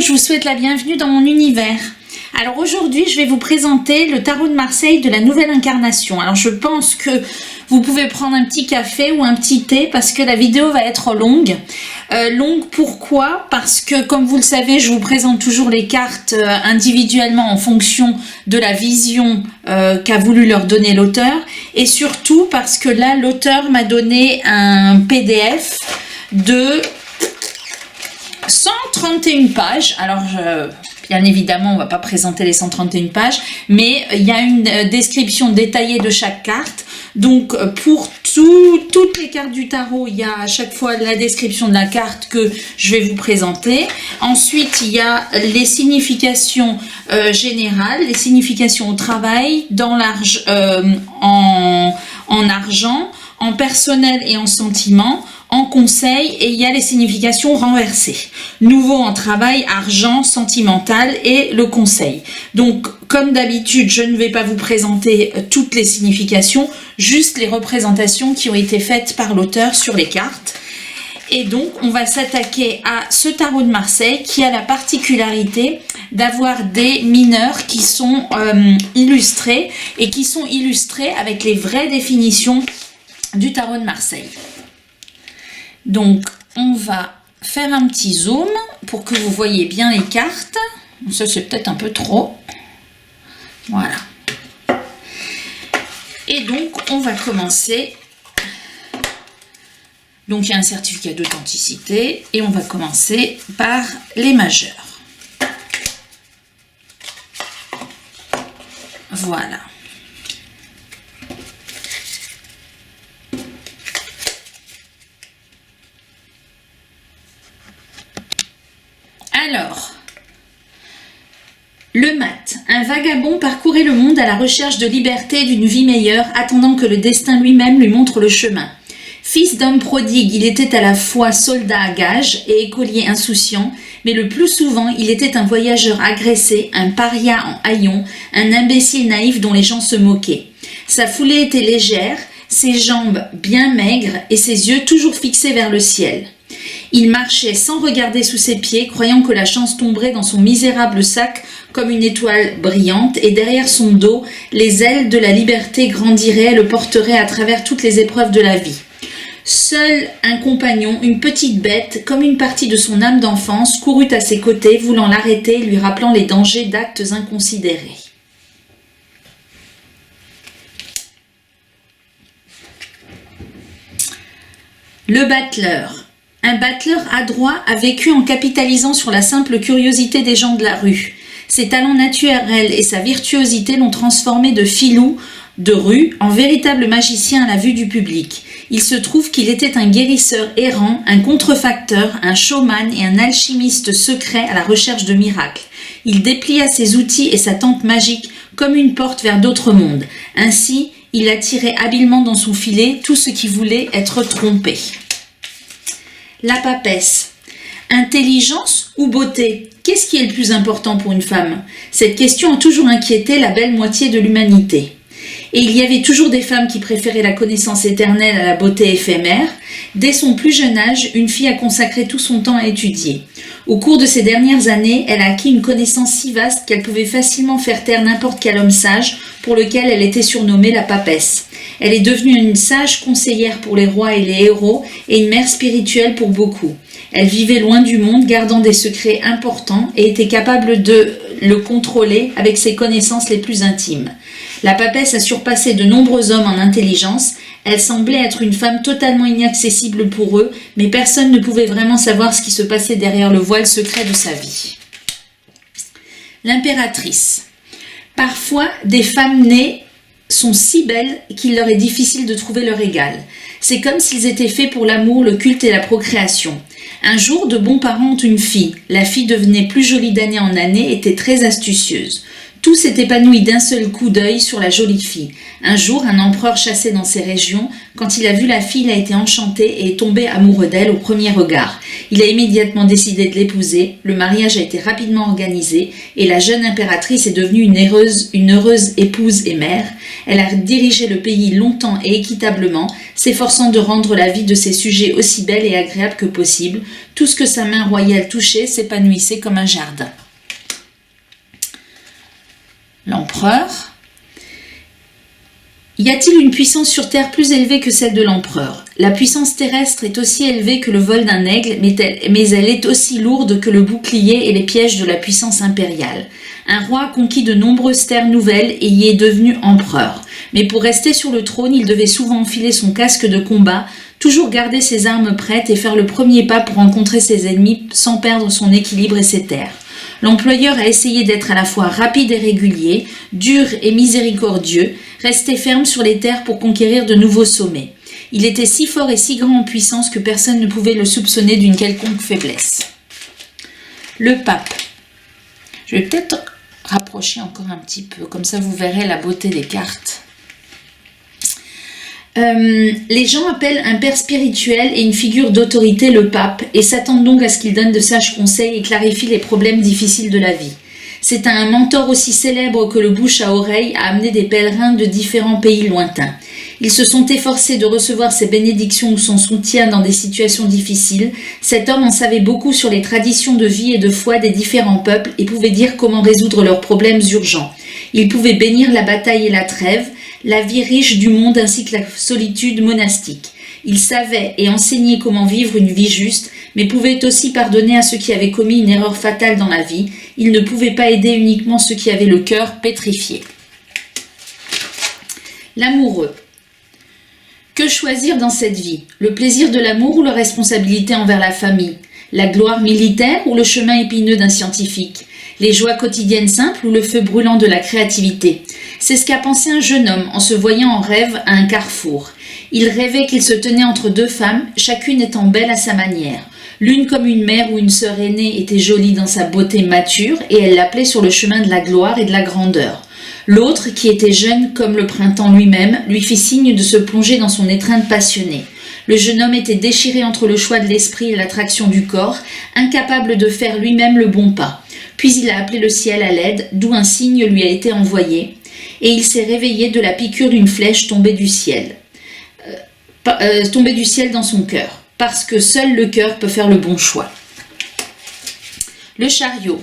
je vous souhaite la bienvenue dans mon univers. Alors aujourd'hui, je vais vous présenter le tarot de Marseille de la nouvelle incarnation. Alors je pense que vous pouvez prendre un petit café ou un petit thé parce que la vidéo va être longue. Longue pourquoi? Parce que comme vous le savez, je vous présente toujours les cartes individuellement en fonction de la vision qu'a voulu leur donner l'auteur. Et surtout parce que là, l'auteur m'a donné un PDF de 131 pages. Alors bien évidemment, on ne va pas présenter les 131 pages, mais il y a une description détaillée de chaque carte. Donc, pour toutes les cartes du tarot, il y a à chaque fois la description de la carte que je vais vous présenter. Ensuite, il y a les significations générales, les significations au travail, dans en argent, en personnel et en sentiment, en conseil, et il y a les significations renversées. Nouveau en travail, argent, sentimental et le conseil. Donc, comme d'habitude, je ne vais pas vous présenter toutes les significations, juste les représentations qui ont été faites par l'auteur sur les cartes. Et donc, on va s'attaquer à ce tarot de Marseille qui a la particularité d'avoir des mineurs qui sont illustrés et qui sont illustrés avec les vraies définitions du tarot de Marseille. Donc, on va faire un petit zoom pour que vous voyez bien les cartes. Ça, c'est peut-être un peu trop. Voilà. Et donc, on va commencer. Donc, il y a un certificat d'authenticité et on va commencer par les majeurs. Voilà. Alors, le mat. Un vagabond parcourait le monde à la recherche de liberté et d'une vie meilleure, attendant que le destin lui-même lui montre le chemin. Fils d'homme prodigue, il était à la fois soldat à gages et écolier insouciant, mais le plus souvent, il était un voyageur agressé, un paria en haillons, un imbécile naïf dont les gens se moquaient. Sa foulée était légère, ses jambes bien maigres et ses yeux toujours fixés vers le ciel. Il marchait sans regarder sous ses pieds, croyant que la chance tomberait dans son misérable sac comme une étoile brillante, et derrière son dos, les ailes de la liberté grandiraient et le porteraient à travers toutes les épreuves de la vie. Seul un compagnon, une petite bête, comme une partie de son âme d'enfance, courut à ses côtés, voulant l'arrêter, lui rappelant les dangers d'actes inconsidérés. Le battleur. Un battleur adroit a vécu en capitalisant sur la simple curiosité des gens de la rue. Ses talents naturels et sa virtuosité l'ont transformé de filou de rue en véritable magicien à la vue du public. Il se trouve qu'il était un guérisseur errant, un contrefacteur, un showman et un alchimiste secret à la recherche de miracles. Il déplia ses outils et sa tente magique comme une porte vers d'autres mondes. Ainsi, il attirait habilement dans son filet tout ce qui voulait être trompé. La papesse. Intelligence ou beauté? Qu'est-ce qui est le plus important pour une femme? Cette question a toujours inquiété la belle moitié de l'humanité. Et il y avait toujours des femmes qui préféraient la connaissance éternelle à la beauté éphémère. Dès son plus jeune âge, une fille a consacré tout son temps à étudier. Au cours de ces dernières années, elle a acquis une connaissance si vaste qu'elle pouvait facilement faire taire n'importe quel homme sage, pour lequel elle était surnommée la papesse. Elle est devenue une sage conseillère pour les rois et les héros et une mère spirituelle pour beaucoup. Elle vivait loin du monde, gardant des secrets importants et était capable de le contrôler avec ses connaissances les plus intimes. La papesse a surpassé de nombreux hommes en intelligence. Elle semblait être une femme totalement inaccessible pour eux, mais personne ne pouvait vraiment savoir ce qui se passait derrière le voile secret de sa vie. L'impératrice. Parfois, des femmes nées sont si belles qu'il leur est difficile de trouver leur égal. C'est comme s'ils étaient faits pour l'amour, le culte et la procréation. Un jour, de bons parents ont une fille. La fille devenait plus jolie d'année en année et était très astucieuse. Tout s'est épanoui d'un seul coup d'œil sur la jolie fille. Un jour, un empereur chassé dans ces régions, quand il a vu la fille, il a été enchanté et est tombé amoureux d'elle au premier regard. Il a immédiatement décidé de l'épouser, le mariage a été rapidement organisé et la jeune impératrice est devenue une heureuse épouse et mère. Elle a dirigé le pays longtemps et équitablement, s'efforçant de rendre la vie de ses sujets aussi belle et agréable que possible. Tout ce que sa main royale touchait s'épanouissait comme un jardin. L'empereur. Y a-t-il une puissance sur terre plus élevée que celle de l'empereur? La puissance terrestre est aussi élevée que le vol d'un aigle, mais elle est aussi lourde que le bouclier et les pièges de la puissance impériale. Un roi a conquis de nombreuses terres nouvelles et y est devenu empereur. Mais pour rester sur le trône, il devait souvent enfiler son casque de combat, toujours garder ses armes prêtes et faire le premier pas pour rencontrer ses ennemis sans perdre son équilibre et ses terres. L'employeur a essayé d'être à la fois rapide et régulier, dur et miséricordieux, resté ferme sur les terres pour conquérir de nouveaux sommets. Il était si fort et si grand en puissance que personne ne pouvait le soupçonner d'une quelconque faiblesse. Le pape. Je vais peut-être rapprocher encore un petit peu, comme ça vous verrez la beauté des cartes. Les gens appellent un père spirituel et une figure d'autorité le pape et s'attendent donc à ce qu'il donne de sages conseils et clarifie les problèmes difficiles de la vie. C'est un mentor aussi célèbre que le bouche à oreille a amené des pèlerins de différents pays lointains. Ils se sont efforcés de recevoir ses bénédictions ou son soutien dans des situations difficiles. Cet homme en savait beaucoup sur les traditions de vie et de foi des différents peuples et pouvait dire comment résoudre leurs problèmes urgents. Il pouvait bénir la bataille et la trêve, la vie riche du monde ainsi que la solitude monastique. Il savait et enseignait comment vivre une vie juste, mais pouvait aussi pardonner à ceux qui avaient commis une erreur fatale dans la vie. Il ne pouvait pas aider uniquement ceux qui avaient le cœur pétrifié. L'amoureux. Que choisir dans cette vie? Le plaisir de l'amour ou la responsabilité envers la famille? La gloire militaire ou le chemin épineux d'un scientifique? Les joies quotidiennes simples ou le feu brûlant de la créativité? C'est ce qu'a pensé un jeune homme en se voyant en rêve à un carrefour. Il rêvait qu'il se tenait entre deux femmes, chacune étant belle à sa manière. L'une comme une mère ou une sœur aînée était jolie dans sa beauté mature et elle l'appelait sur le chemin de la gloire et de la grandeur. L'autre, qui était jeune comme le printemps lui-même, lui fit signe de se plonger dans son étreinte passionnée. Le jeune homme était déchiré entre le choix de l'esprit et l'attraction du corps, incapable de faire lui-même le bon pas. Puis il a appelé le ciel à l'aide, d'où un signe lui a été envoyé, et il s'est réveillé de la piqûre d'une flèche tombée du ciel dans son cœur, parce que seul le cœur peut faire le bon choix. Le chariot.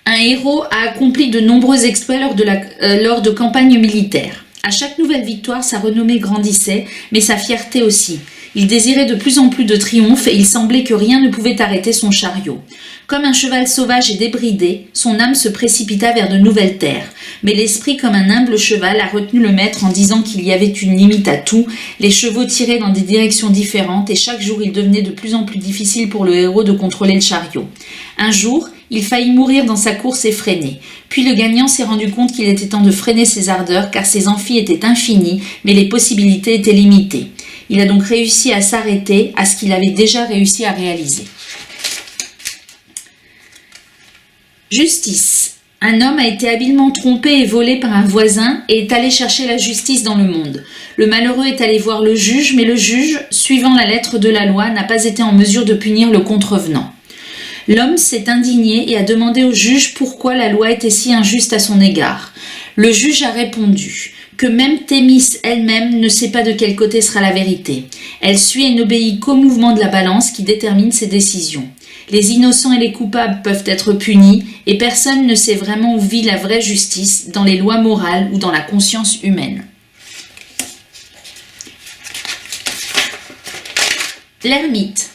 Un héros a accompli de nombreux exploits lors de campagnes militaires. À chaque nouvelle victoire, sa renommée grandissait, mais sa fierté aussi. Il désirait de plus en plus de triomphes et il semblait que rien ne pouvait arrêter son chariot. Comme un cheval sauvage et débridé, son âme se précipita vers de nouvelles terres. Mais l'esprit, comme un humble cheval, a retenu le maître en disant qu'il y avait une limite à tout. Les chevaux tiraient dans des directions différentes et chaque jour il devenait de plus en plus difficile pour le héros de contrôler le chariot. Un jour, il faillit mourir dans sa course effrénée. Puis le gagnant s'est rendu compte qu'il était temps de freiner ses ardeurs car ses envies étaient infinies, mais les possibilités étaient limitées. Il a donc réussi à s'arrêter à ce qu'il avait déjà réussi à réaliser. Justice. Un homme a été habilement trompé et volé par un voisin et est allé chercher la justice dans le monde. Le malheureux est allé voir le juge, mais le juge, suivant la lettre de la loi, n'a pas été en mesure de punir le contrevenant. L'homme s'est indigné et a demandé au juge pourquoi la loi était si injuste à son égard. Le juge a répondu que même Thémis elle-même ne sait pas de quel côté sera la vérité. Elle suit et n'obéit qu'au mouvement de la balance qui détermine ses décisions. Les innocents et les coupables peuvent être punis et personne ne sait vraiment où vit la vraie justice, dans les lois morales ou dans la conscience humaine. L'ermite.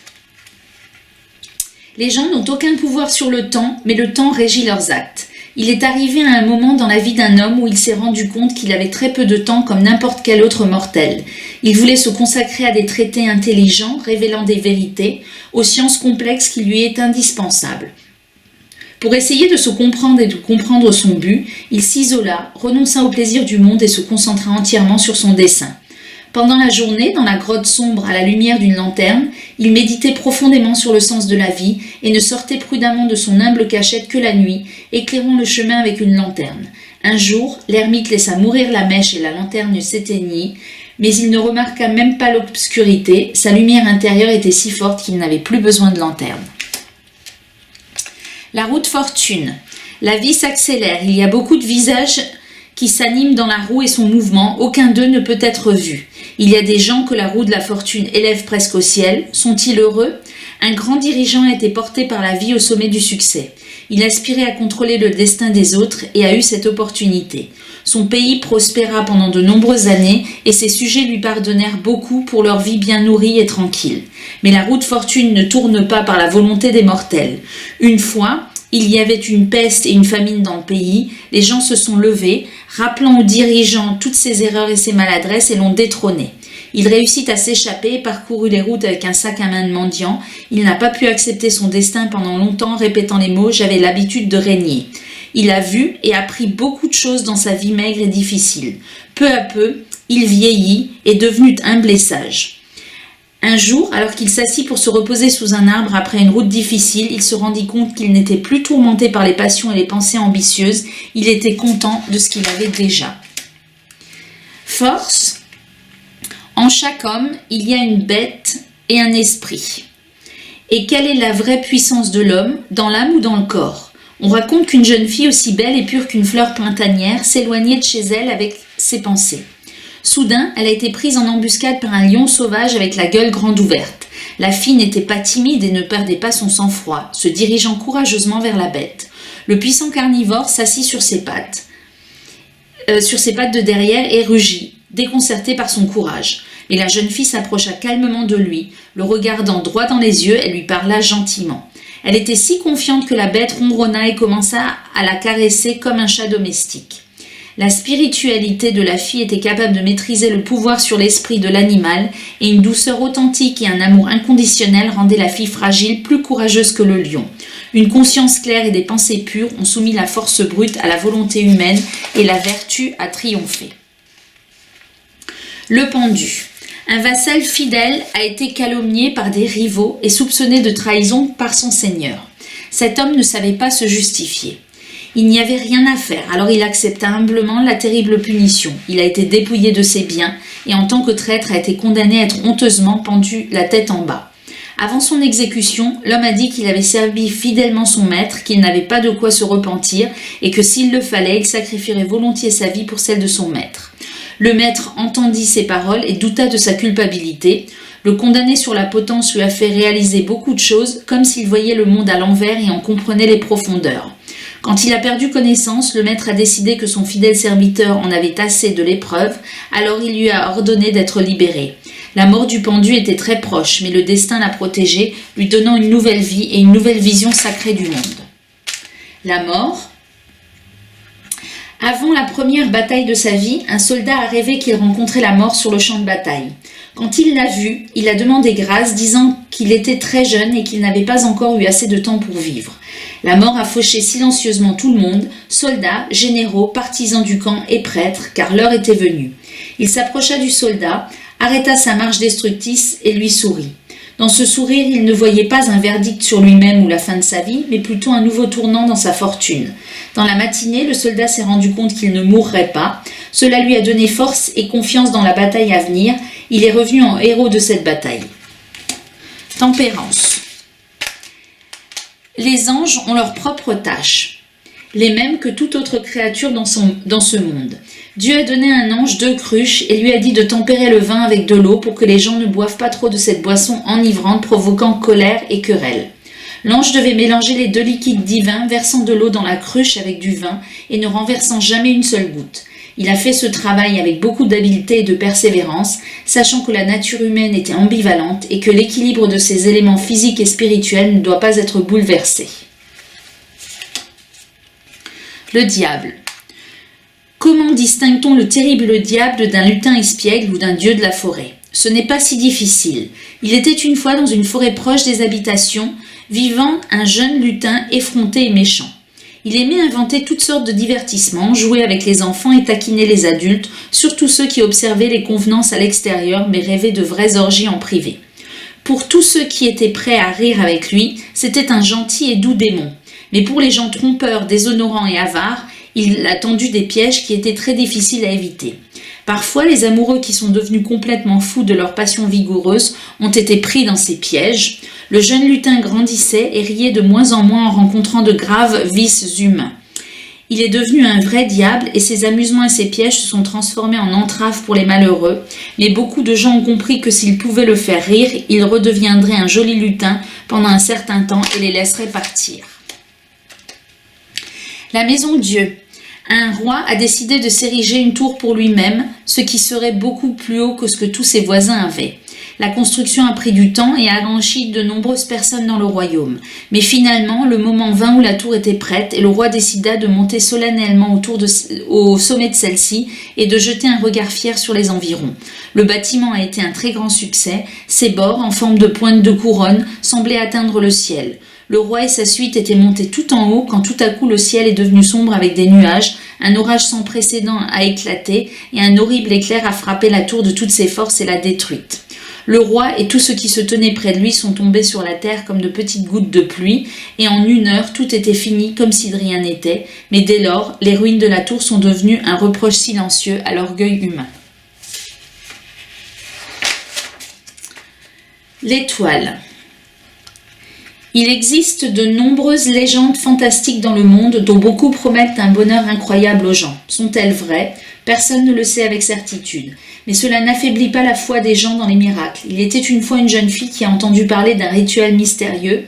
Les gens n'ont aucun pouvoir sur le temps, mais le temps régit leurs actes. Il est arrivé à un moment dans la vie d'un homme où il s'est rendu compte qu'il avait très peu de temps comme n'importe quel autre mortel. Il voulait se consacrer à des traités intelligents, révélant des vérités, aux sciences complexes qui lui est indispensables. Pour essayer de se comprendre et de comprendre son but, il s'isola, renonça au plaisir du monde et se concentra entièrement sur son dessein. Pendant la journée, dans la grotte sombre à la lumière d'une lanterne, il méditait profondément sur le sens de la vie et ne sortait prudemment de son humble cachette que la nuit, éclairant le chemin avec une lanterne. Un jour, l'ermite laissa mourir la mèche et la lanterne s'éteignit, mais il ne remarqua même pas l'obscurité, sa lumière intérieure était si forte qu'il n'avait plus besoin de lanterne. La roue de fortune. La vie s'accélère, il y a beaucoup de visages qui s'animent dans la roue et son mouvement, aucun d'eux ne peut être vu. Il y a des gens que la roue de la fortune élève presque au ciel. Sont-ils heureux ? Un grand dirigeant a été porté par la vie au sommet du succès. Il aspirait à contrôler le destin des autres et a eu cette opportunité. Son pays prospéra pendant de nombreuses années et ses sujets lui pardonnèrent beaucoup pour leur vie bien nourrie et tranquille. Mais la roue de fortune ne tourne pas par la volonté des mortels. Une fois, il y avait une peste et une famine dans le pays, les gens se sont levés, rappelant aux dirigeants toutes ses erreurs et ses maladresses et l'ont détrôné. Il réussit à s'échapper et parcourut les routes avec un sac à main de mendiant. Il n'a pas pu accepter son destin pendant longtemps, répétant les mots « j'avais l'habitude de régner ». Il a vu et appris beaucoup de choses dans sa vie maigre et difficile. Peu à peu, il vieillit et devenu humble et sage. Un jour, alors qu'il s'assit pour se reposer sous un arbre après une route difficile, il se rendit compte qu'il n'était plus tourmenté par les passions et les pensées ambitieuses. Il était content de ce qu'il avait déjà. Force. En chaque homme, il y a une bête et un esprit. Et quelle est la vraie puissance de l'homme, dans l'âme ou dans le corps ? On raconte qu'une jeune fille aussi belle et pure qu'une fleur printanière s'éloignait de chez elle avec ses pensées. Soudain, elle a été prise en embuscade par un lion sauvage avec la gueule grande ouverte. La fille n'était pas timide et ne perdait pas son sang-froid, se dirigeant courageusement vers la bête. Le puissant carnivore s'assit sur ses pattes de derrière et rugit, déconcerté par son courage. Mais la jeune fille s'approcha calmement de lui, le regardant droit dans les yeux, elle lui parla gentiment. Elle était si confiante que la bête ronronna et commença à la caresser comme un chat domestique. La spiritualité de la fille était capable de maîtriser le pouvoir sur l'esprit de l'animal et une douceur authentique et un amour inconditionnel rendaient la fille fragile plus courageuse que le lion. Une conscience claire et des pensées pures ont soumis la force brute à la volonté humaine et la vertu a triomphé. Le pendu. Un vassal fidèle a été calomnié par des rivaux et soupçonné de trahison par son seigneur. Cet homme ne savait pas se justifier. Il n'y avait rien à faire, alors il accepta humblement la terrible punition. Il a été dépouillé de ses biens et en tant que traître a été condamné à être honteusement pendu la tête en bas. Avant son exécution, l'homme a dit qu'il avait servi fidèlement son maître, qu'il n'avait pas de quoi se repentir et que s'il le fallait, il sacrifierait volontiers sa vie pour celle de son maître. Le maître entendit ces paroles et douta de sa culpabilité. Le condamné sur la potence lui a fait réaliser beaucoup de choses, comme s'il voyait le monde à l'envers et en comprenait les profondeurs. Quand il a perdu connaissance, le maître a décidé que son fidèle serviteur en avait assez de l'épreuve, alors il lui a ordonné d'être libéré. La mort du pendu était très proche, mais le destin l'a protégé, lui donnant une nouvelle vie et une nouvelle vision sacrée du monde. La mort. Avant la première bataille de sa vie, un soldat a rêvé qu'il rencontrait la mort sur le champ de bataille. Quand il l'a vu, il a demandé grâce, disant qu'il était très jeune et qu'il n'avait pas encore eu assez de temps pour vivre. La mort a fauché silencieusement tout le monde, soldats, généraux, partisans du camp et prêtres, car l'heure était venue. Il s'approcha du soldat, arrêta sa marche destructrice et lui sourit. Dans ce sourire, il ne voyait pas un verdict sur lui-même ou la fin de sa vie, mais plutôt un nouveau tournant dans sa fortune. Dans la matinée, le soldat s'est rendu compte qu'il ne mourrait pas. Cela lui a donné force et confiance dans la bataille à venir. Il est revenu en héros de cette bataille. Tempérance. Les anges ont leurs propres tâches, les mêmes que toute autre créature dans ce monde. Dieu a donné à un ange 2 cruches et lui a dit de tempérer le vin avec de l'eau pour que les gens ne boivent pas trop de cette boisson enivrante provoquant colère et querelle. L'ange devait mélanger les 2 liquides divins, versant de l'eau dans la cruche avec du vin et ne renversant jamais une seule goutte. Il a fait ce travail avec beaucoup d'habileté et de persévérance, sachant que la nature humaine était ambivalente et que l'équilibre de ses éléments physiques et spirituels ne doit pas être bouleversé. Le diable. Comment distingue-t-on le terrible diable d'un lutin espiègle ou d'un dieu de la forêt ? Ce n'est pas si difficile. Il était une fois dans une forêt proche des habitations, vivant un jeune lutin effronté et méchant. Il aimait inventer toutes sortes de divertissements, jouer avec les enfants et taquiner les adultes, surtout ceux qui observaient les convenances à l'extérieur mais rêvaient de vraies orgies en privé. Pour tous ceux qui étaient prêts à rire avec lui, c'était un gentil et doux démon. Mais pour les gens trompeurs, déshonorants et avares, il a tendu des pièges qui étaient très difficiles à éviter. Parfois, les amoureux qui sont devenus complètement fous de leur passion vigoureuse ont été pris dans ces pièges. Le jeune lutin grandissait et riait de moins en moins en rencontrant de graves vices humains. Il est devenu un vrai diable et ses amusements et ses pièges se sont transformés en entraves pour les malheureux. Mais beaucoup de gens ont compris que s'ils pouvaient le faire rire, il redeviendrait un joli lutin pendant un certain temps et les laisserait partir. La maison Dieu. Un roi a décidé de s'ériger une tour pour lui-même, ce qui serait beaucoup plus haut que ce que tous ses voisins avaient. La construction a pris du temps et a enrichi de nombreuses personnes dans le royaume. Mais finalement, le moment vint où la tour était prête et le roi décida de monter solennellement au sommet de celle-ci et de jeter un regard fier sur les environs. Le bâtiment a été un très grand succès. Ses bords, en forme de pointe de couronne, semblaient atteindre le ciel. Le roi et sa suite étaient montés tout en haut quand tout à coup le ciel est devenu sombre avec des nuages, un orage sans précédent a éclaté et un horrible éclair a frappé la tour de toutes ses forces et l'a détruite. Le roi et tous ceux qui se tenaient près de lui sont tombés sur la terre comme de petites gouttes de pluie, et en 1 heure tout était fini comme si de rien n'était, mais dès lors, les ruines de la tour sont devenues un reproche silencieux à l'orgueil humain. L'étoile. Il existe de nombreuses légendes fantastiques dans le monde dont beaucoup promettent un bonheur incroyable aux gens. Sont-elles vraies ? Personne ne le sait avec certitude. Mais cela n'affaiblit pas la foi des gens dans les miracles. Il était une fois une jeune fille qui a entendu parler d'un rituel mystérieux.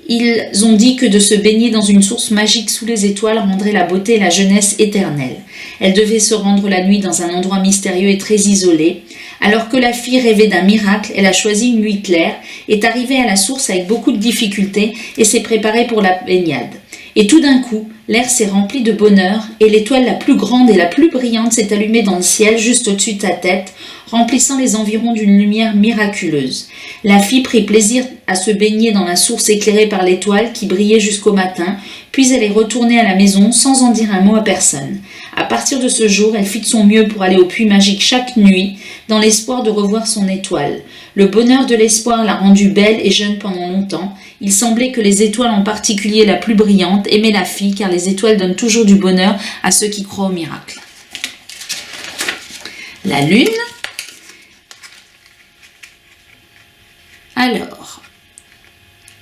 Ils ont dit que de se baigner dans une source magique sous les étoiles rendrait la beauté et la jeunesse éternelle. Elle devait se rendre la nuit dans un endroit mystérieux et très isolé. Alors que la fille rêvait d'un miracle, elle a choisi une nuit claire, est arrivée à la source avec beaucoup de difficultés et s'est préparée pour la baignade. Et tout d'un coup, l'air s'est rempli de bonheur et l'étoile la plus grande et la plus brillante s'est allumée dans le ciel juste au-dessus de sa tête, remplissant les environs d'une lumière miraculeuse. La fille prit plaisir à se baigner dans la source éclairée par l'étoile qui brillait jusqu'au matin, puis elle est retournée à la maison sans en dire un mot à personne. À partir de ce jour, elle fit de son mieux pour aller au puits magique chaque nuit, dans l'espoir de revoir son étoile. Le bonheur de l'espoir l'a rendue belle et jeune pendant longtemps. Il semblait que les étoiles, en particulier la plus brillante, aimaient la fille, car les étoiles donnent toujours du bonheur à ceux qui croient au miracle. La lune. Alors,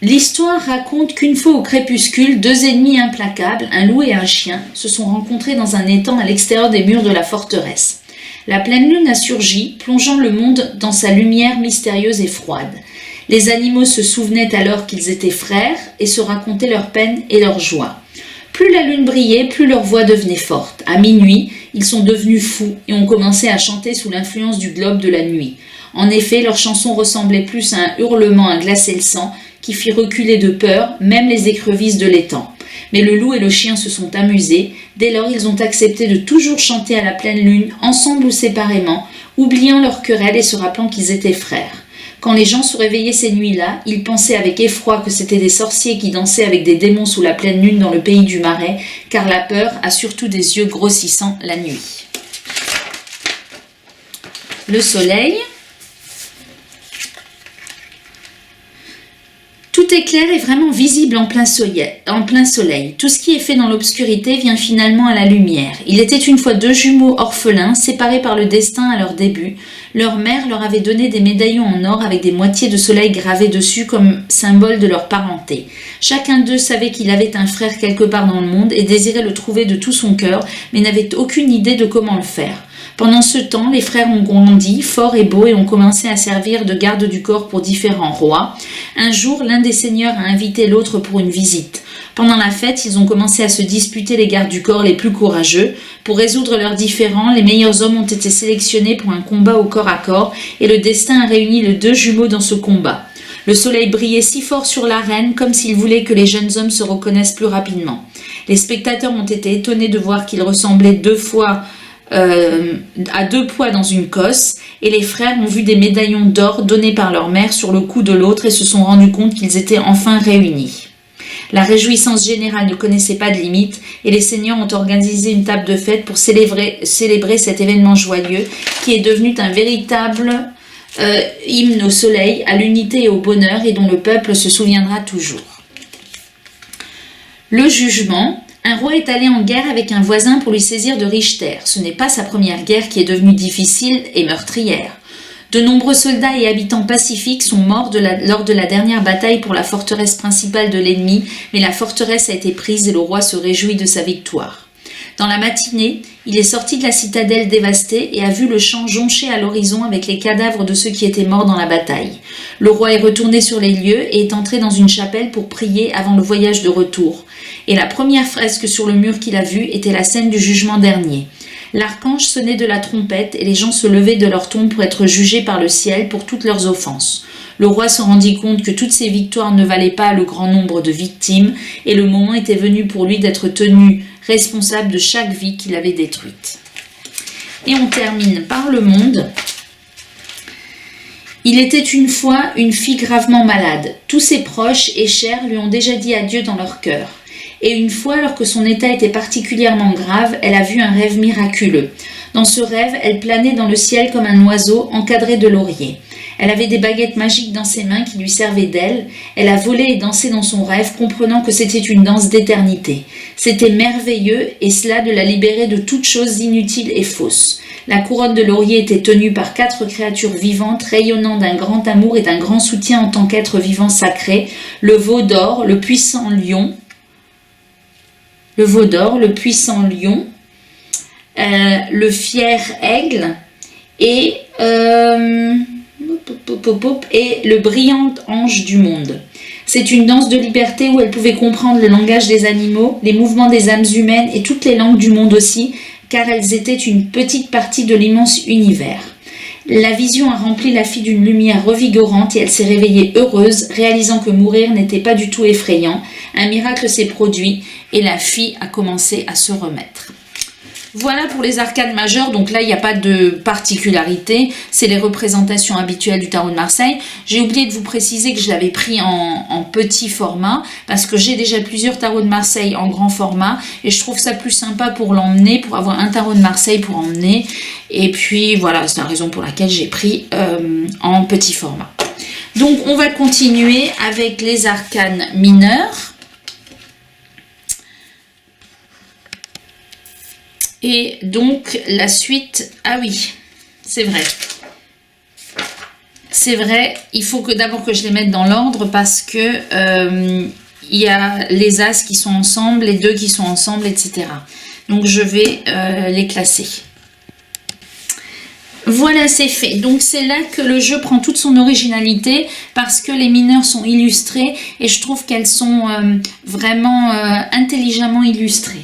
l'histoire raconte qu'une fois au crépuscule, 2 ennemis implacables, un loup et un chien, se sont rencontrés dans un étang à l'extérieur des murs de la forteresse. La pleine lune a surgi, plongeant le monde dans sa lumière mystérieuse et froide. Les animaux se souvenaient alors qu'ils étaient frères et se racontaient leurs peines et leurs joies. Plus la lune brillait, plus leur voix devenait forte. À minuit, ils sont devenus fous et ont commencé à chanter sous l'influence du globe de la nuit. En effet, leurs chansons ressemblaient plus à un hurlement à glacer le sang qui fit reculer de peur même les écrevisses de l'étang. Mais le loup et le chien se sont amusés. Dès lors, ils ont accepté de toujours chanter à la pleine lune, ensemble ou séparément, oubliant leur querelle et se rappelant qu'ils étaient frères. Quand les gens se réveillaient ces nuits-là, ils pensaient avec effroi que c'étaient des sorciers qui dansaient avec des démons sous la pleine lune dans le pays du Marais, car la peur a surtout des yeux grossissants la nuit. Le soleil. Tout est clair et vraiment visible en plein soleil. Tout ce qui est fait dans l'obscurité vient finalement à la lumière. Il était une fois 2 jumeaux orphelins, séparés par le destin à leur début. Leur mère leur avait donné des médaillons en or avec des moitiés de soleil gravés dessus comme symbole de leur parenté. Chacun d'eux savait qu'il avait un frère quelque part dans le monde et désirait le trouver de tout son cœur, mais n'avait aucune idée de comment le faire. Pendant ce temps, les frères ont grandi, forts et beaux, et ont commencé à servir de garde du corps pour différents rois. Un jour, l'un des seigneurs a invité l'autre pour une visite. Pendant la fête, ils ont commencé à se disputer les gardes du corps les plus courageux. Pour résoudre leurs différends, les meilleurs hommes ont été sélectionnés pour un combat au corps à corps, et le destin a réuni les 2 jumeaux dans ce combat. Le soleil brillait si fort sur l'arène, comme s'il voulait que les jeunes hommes se reconnaissent plus rapidement. Les spectateurs ont été étonnés de voir qu'ils ressemblaient à 2 poids dans une cosse, et les frères ont vu des médaillons d'or donnés par leur mère sur le cou de l'autre et se sont rendus compte qu'ils étaient enfin réunis. La réjouissance générale ne connaissait pas de limite et les seigneurs ont organisé une table de fête pour célébrer cet événement joyeux qui est devenu un véritable hymne au soleil, à l'unité et au bonheur et dont le peuple se souviendra toujours. Le jugement. Un roi est allé en guerre avec un voisin pour lui saisir de riches terres. Ce n'est pas sa première guerre qui est devenue difficile et meurtrière. De nombreux soldats et habitants pacifiques sont morts lors de la dernière bataille pour la forteresse principale de l'ennemi, mais la forteresse a été prise et le roi se réjouit de sa victoire. Dans la matinée, il est sorti de la citadelle dévastée et a vu le champ jonché à l'horizon avec les cadavres de ceux qui étaient morts dans la bataille. Le roi est retourné sur les lieux et est entré dans une chapelle pour prier avant le voyage de retour. Et la première fresque sur le mur qu'il a vue était la scène du jugement dernier. L'archange sonnait de la trompette et les gens se levaient de leur tombe pour être jugés par le ciel pour toutes leurs offenses. Le roi se rendit compte que toutes ces victoires ne valaient pas le grand nombre de victimes et le moment était venu pour lui d'être tenu responsable de chaque vie qu'il avait détruite. Et on termine par le monde. Il était une fois une fille gravement malade. Tous ses proches et chers lui ont déjà dit adieu dans leur cœur. Et une fois, alors que son état était particulièrement grave, elle a vu un rêve miraculeux. Dans ce rêve, elle planait dans le ciel comme un oiseau encadré de lauriers. Elle avait des baguettes magiques dans ses mains qui lui servaient d'ailes. Elle a volé et dansé dans son rêve, comprenant que c'était une danse d'éternité. C'était merveilleux, et cela de la libérer de toutes choses inutiles et fausses. La couronne de laurier était tenue par 4 créatures vivantes, rayonnant d'un grand amour et d'un grand soutien en tant qu'être vivant sacré. Le veau d'or, le puissant lion, le le fier aigle et le brillant ange du monde. C'est une danse de liberté où elle pouvait comprendre le langage des animaux, les mouvements des âmes humaines et toutes les langues du monde aussi, car elles étaient une petite partie de l'immense univers. La vision a rempli la fille d'une lumière revigorante et elle s'est réveillée heureuse, réalisant que mourir n'était pas du tout effrayant. Un miracle s'est produit et la fille a commencé à se remettre. Voilà pour les arcanes majeures, donc là il n'y a pas de particularité, c'est les représentations habituelles du tarot de Marseille. J'ai oublié de vous préciser que je l'avais pris en petit format, parce que j'ai déjà plusieurs tarots de Marseille en grand format, et je trouve ça plus sympa pour l'emmener, pour avoir un tarot de Marseille pour emmener, et puis voilà, c'est la raison pour laquelle j'ai pris en petit format. Donc on va continuer avec les arcanes mineures. Et donc la suite, ah oui, c'est vrai, il faut que d'abord que je les mette dans l'ordre parce que il y a les as qui sont ensemble, les 2 qui sont ensemble, etc. Donc je vais les classer. Voilà, c'est fait. Donc c'est là que le jeu prend toute son originalité parce que les mineurs sont illustrés et je trouve qu'elles sont vraiment intelligemment illustrées.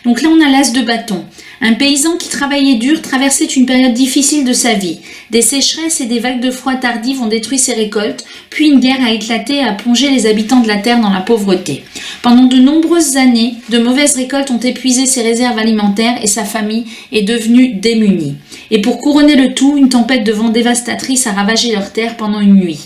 Donc là, on a l'as de bâton. Un paysan qui travaillait dur traversait une période difficile de sa vie. Des sécheresses et des vagues de froid tardives ont détruit ses récoltes, puis une guerre a éclaté et a plongé les habitants de la terre dans la pauvreté. Pendant de nombreuses années, de mauvaises récoltes ont épuisé ses réserves alimentaires et sa famille est devenue démunie. Et pour couronner le tout, une tempête de vent dévastatrice a ravagé leurs terres pendant une nuit.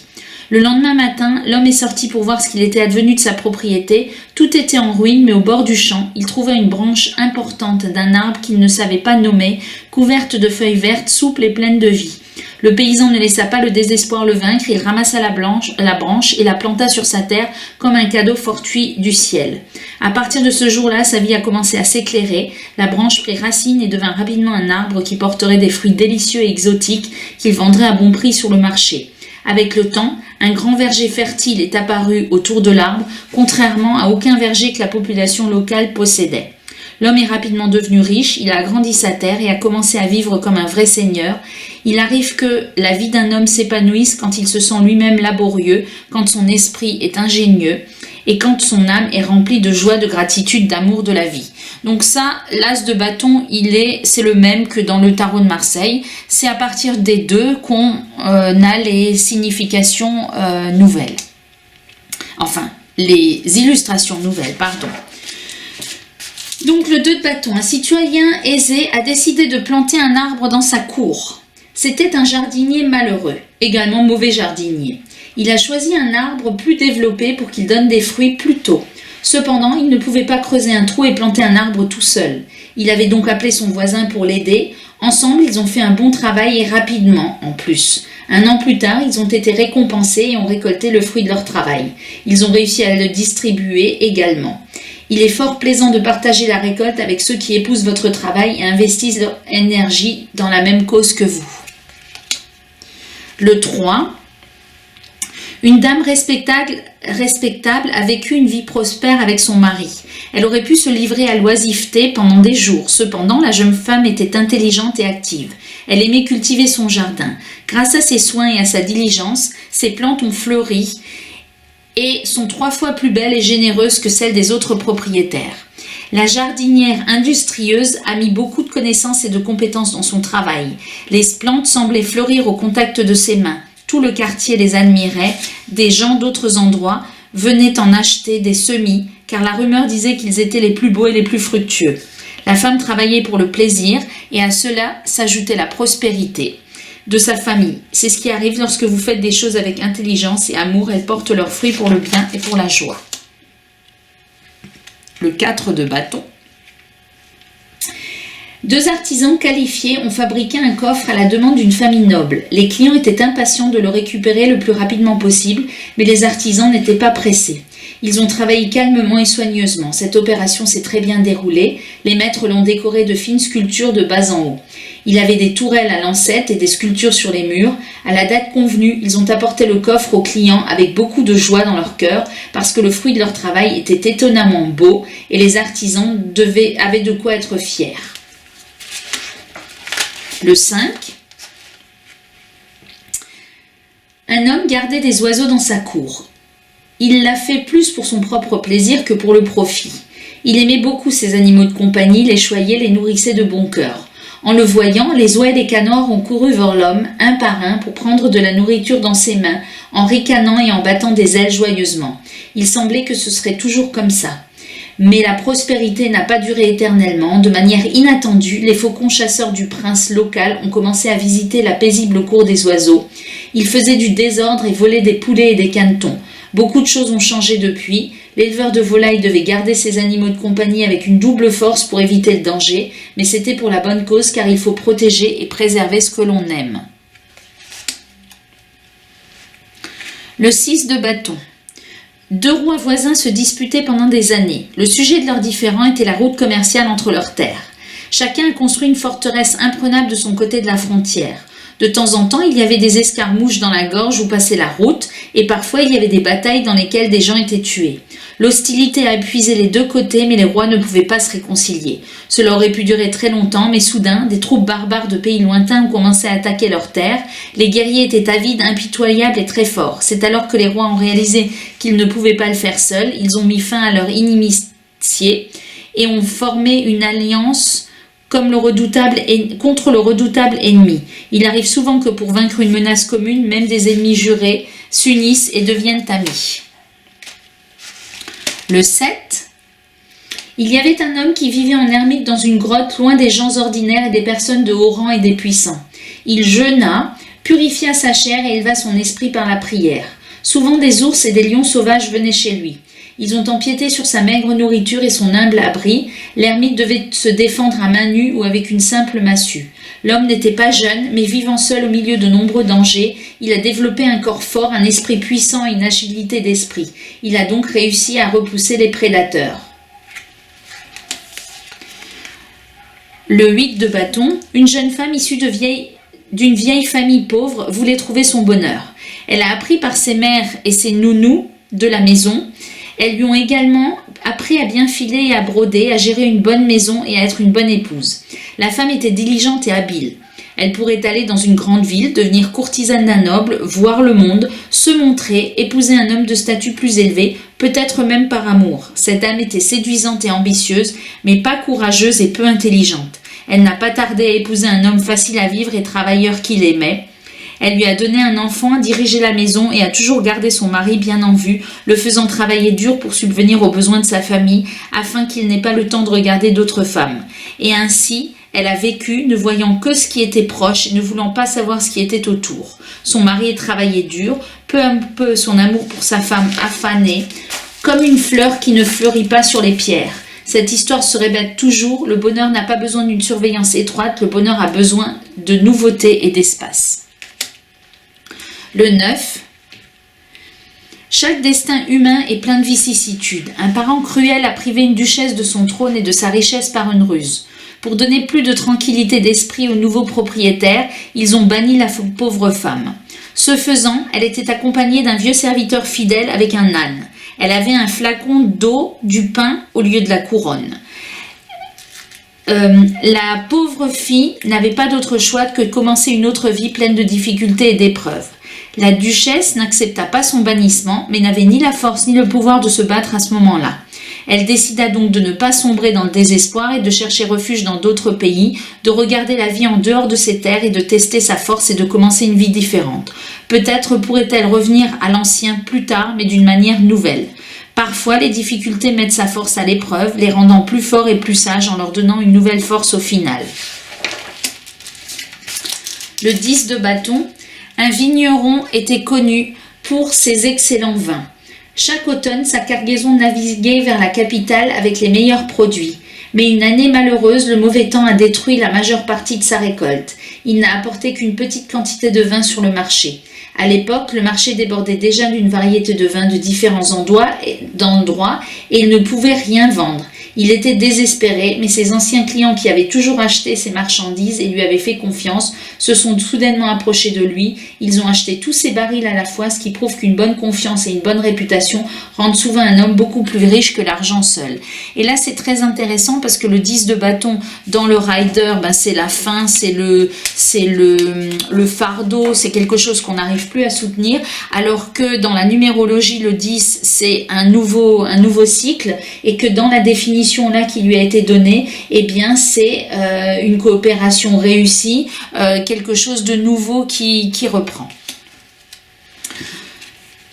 Le lendemain matin, l'homme est sorti pour voir ce qu'il était advenu de sa propriété. Tout était en ruine, mais au bord du champ, il trouva une branche importante d'un arbre qu'il ne savait pas nommer, couverte de feuilles vertes, souples et pleines de vie. Le paysan ne laissa pas le désespoir le vaincre, il ramassa la branche et la planta sur sa terre comme un cadeau fortuit du ciel. À partir de ce jour-là, sa vie a commencé à s'éclairer. La branche prit racine et devint rapidement un arbre qui porterait des fruits délicieux et exotiques qu'il vendrait à bon prix sur le marché. Avec le temps, un grand verger fertile est apparu autour de l'arbre, contrairement à aucun verger que la population locale possédait. L'homme est rapidement devenu riche, il a agrandi sa terre et a commencé à vivre comme un vrai seigneur. Il arrive que la vie d'un homme s'épanouisse quand il se sent lui-même laborieux, quand son esprit est ingénieux et quand son âme est remplie de joie, de gratitude, d'amour de la vie. Donc ça, l'as de bâton, c'est le même que dans le tarot de Marseille. C'est à partir des 2 qu'on a les significations nouvelles. Enfin, les illustrations nouvelles, pardon. Donc le 2 de bâton, un citoyen aisé a décidé de planter un arbre dans sa cour. C'était un jardinier malheureux, également mauvais jardinier. Il a choisi un arbre plus développé pour qu'il donne des fruits plus tôt. Cependant, il ne pouvait pas creuser un trou et planter un arbre tout seul. Il avait donc appelé son voisin pour l'aider. Ensemble, ils ont fait un bon travail et rapidement, en plus. 1 an plus tard, ils ont été récompensés et ont récolté le fruit de leur travail. Ils ont réussi à le distribuer également. Il est fort plaisant de partager la récolte avec ceux qui épousent votre travail et investissent leur énergie dans la même cause que vous. Le 3. Une dame respectable a vécu une vie prospère avec son mari. Elle aurait pu se livrer à l'oisiveté pendant des jours. Cependant, la jeune femme était intelligente et active. Elle aimait cultiver son jardin. Grâce à ses soins et à sa diligence, ses plantes ont fleuri et sont 3 fois plus belles et généreuses que celles des autres propriétaires. La jardinière industrieuse a mis beaucoup de connaissances et de compétences dans son travail. Les plantes semblaient fleurir au contact de ses mains. Tout le quartier les admirait. Des gens d'autres endroits venaient en acheter des semis, car la rumeur disait qu'ils étaient les plus beaux et les plus fructueux. La femme travaillait pour le plaisir, et à cela s'ajoutait la prospérité de sa famille. C'est ce qui arrive lorsque vous faites des choses avec intelligence et amour. Elles portent leurs fruits pour le bien et pour la joie. Le 4 de bâton. 2 artisans qualifiés ont fabriqué un coffre à la demande d'une famille noble. Les clients étaient impatients de le récupérer le plus rapidement possible, mais les artisans n'étaient pas pressés. Ils ont travaillé calmement et soigneusement. Cette opération s'est très bien déroulée. Les maîtres l'ont décoré de fines sculptures de bas en haut. Il avait des tourelles à lancettes et des sculptures sur les murs. À la date convenue, ils ont apporté le coffre aux clients avec beaucoup de joie dans leur cœur parce que le fruit de leur travail était étonnamment beau et les artisans avaient de quoi être fiers. Le 5. Un homme gardait des oiseaux dans sa cour. Il l'a fait plus pour son propre plaisir que pour le profit. Il aimait beaucoup ces animaux de compagnie, les choyait, les nourrissait de bon cœur. En le voyant, les oies et les canards ont couru vers l'homme, un par un, pour prendre de la nourriture dans ses mains, en ricanant et en battant des ailes joyeusement. Il semblait que ce serait toujours comme ça. Mais la prospérité n'a pas duré éternellement. De manière inattendue, les faucons chasseurs du prince local ont commencé à visiter la paisible cour des oiseaux. Ils faisaient du désordre et volaient des poulets et des canetons. Beaucoup de choses ont changé depuis. L'éleveur de volailles devait garder ses animaux de compagnie avec une double force pour éviter le danger, mais c'était pour la bonne cause car il faut protéger et préserver ce que l'on aime. Le 6 de bâton. 2 rois voisins se disputaient pendant des années. Le sujet de leurs différends était la route commerciale entre leurs terres. Chacun a construit une forteresse imprenable de son côté de la frontière. De temps en temps, il y avait des escarmouches dans la gorge où passait la route, et parfois il y avait des batailles dans lesquelles des gens étaient tués. L'hostilité a épuisé les 2 côtés, mais les rois ne pouvaient pas se réconcilier. Cela aurait pu durer très longtemps, mais soudain, des troupes barbares de pays lointains ont commencé à attaquer leurs terres. Les guerriers étaient avides, impitoyables et très forts. C'est alors que les rois ont réalisé qu'ils ne pouvaient pas le faire seuls. Ils ont mis fin à leur inimitié et ont formé une alliance contre le redoutable ennemi. Il arrive souvent que pour vaincre une menace commune, même des ennemis jurés s'unissent et deviennent amis. Le 7. Il y avait un homme qui vivait en ermite dans une grotte, loin des gens ordinaires et des personnes de haut rang et des puissants. Il jeûna, purifia sa chair et éleva son esprit par la prière. Souvent des ours et des lions sauvages venaient chez lui. Ils ont empiété sur sa maigre nourriture et son humble abri. L'ermite devait se défendre à main nue ou avec une simple massue. L'homme n'était pas jeune, mais vivant seul au milieu de nombreux dangers, il a développé un corps fort, un esprit puissant et une agilité d'esprit. Il a donc réussi à repousser les prédateurs. Le 8 de bâton, une jeune femme issue d'une vieille famille pauvre voulait trouver son bonheur. Elle a appris par ses mères et ses nounous de la maison. Elles lui ont également appris à bien filer et à broder, à gérer une bonne maison et à être une bonne épouse. La femme était diligente et habile. Elle pourrait aller dans une grande ville, devenir courtisane d'un noble, voir le monde, se montrer, épouser un homme de statut plus élevé, peut-être même par amour. Cette dame était séduisante et ambitieuse, mais pas courageuse et peu intelligente. Elle n'a pas tardé à épouser un homme facile à vivre et travailleur qu'il aimait. Elle lui a donné un enfant, a dirigé la maison et a toujours gardé son mari bien en vue, le faisant travailler dur pour subvenir aux besoins de sa famille, afin qu'il n'ait pas le temps de regarder d'autres femmes. Et ainsi, elle a vécu, ne voyant que ce qui était proche et ne voulant pas savoir ce qui était autour. Son mari travaillait dur, peu à peu son amour pour sa femme a fané. Comme une fleur qui ne fleurit pas sur les pierres. Cette histoire se répète toujours, le bonheur n'a pas besoin d'une surveillance étroite, le bonheur a besoin de nouveautés et d'espace. Le 9. Chaque destin humain est plein de vicissitudes. Un parent cruel a privé une duchesse de son trône et de sa richesse par une ruse. Pour donner plus de tranquillité d'esprit aux nouveaux propriétaires, ils ont banni la pauvre femme. Ce faisant, elle était accompagnée d'un vieux serviteur fidèle avec un âne. Elle avait un flacon d'eau, du pain au lieu de la couronne. La pauvre fille n'avait pas d'autre choix que de commencer une autre vie pleine de difficultés et d'épreuves. La duchesse n'accepta pas son bannissement, mais n'avait ni la force ni le pouvoir de se battre à ce moment-là. Elle décida donc de ne pas sombrer dans le désespoir et de chercher refuge dans d'autres pays, de regarder la vie en dehors de ses terres et de tester sa force et de commencer une vie différente. Peut-être pourrait-elle revenir à l'ancien plus tard, mais d'une manière nouvelle. Parfois, les difficultés mettent sa force à l'épreuve, les rendant plus forts et plus sages en leur donnant une nouvelle force au final. Le 10 de bâton. Un vigneron était connu pour ses excellents vins. Chaque automne, sa cargaison naviguait vers la capitale avec les meilleurs produits. Mais une année malheureuse, le mauvais temps a détruit la majeure partie de sa récolte. Il n'a apporté qu'une petite quantité de vin sur le marché. À l'époque, le marché débordait déjà d'une variété de vins de différents endroits et il ne pouvait rien vendre. Il était désespéré, mais ses anciens clients qui avaient toujours acheté ses marchandises et lui avaient fait confiance se sont soudainement approchés de lui. Ils ont acheté tous ses barils à la fois, ce qui prouve qu'une bonne confiance et une bonne réputation rendent souvent un homme beaucoup plus riche que l'argent seul. Et là, c'est très intéressant parce que le 10 de bâton dans le rider, c'est la fin, c'est le fardeau, c'est quelque chose qu'on n'arrive plus à soutenir, alors que dans la numérologie, le 10, c'est un nouveau cycle, et que dans la définition là qui lui a été donnée, eh bien c'est une coopération réussie, quelque chose de nouveau qui reprend.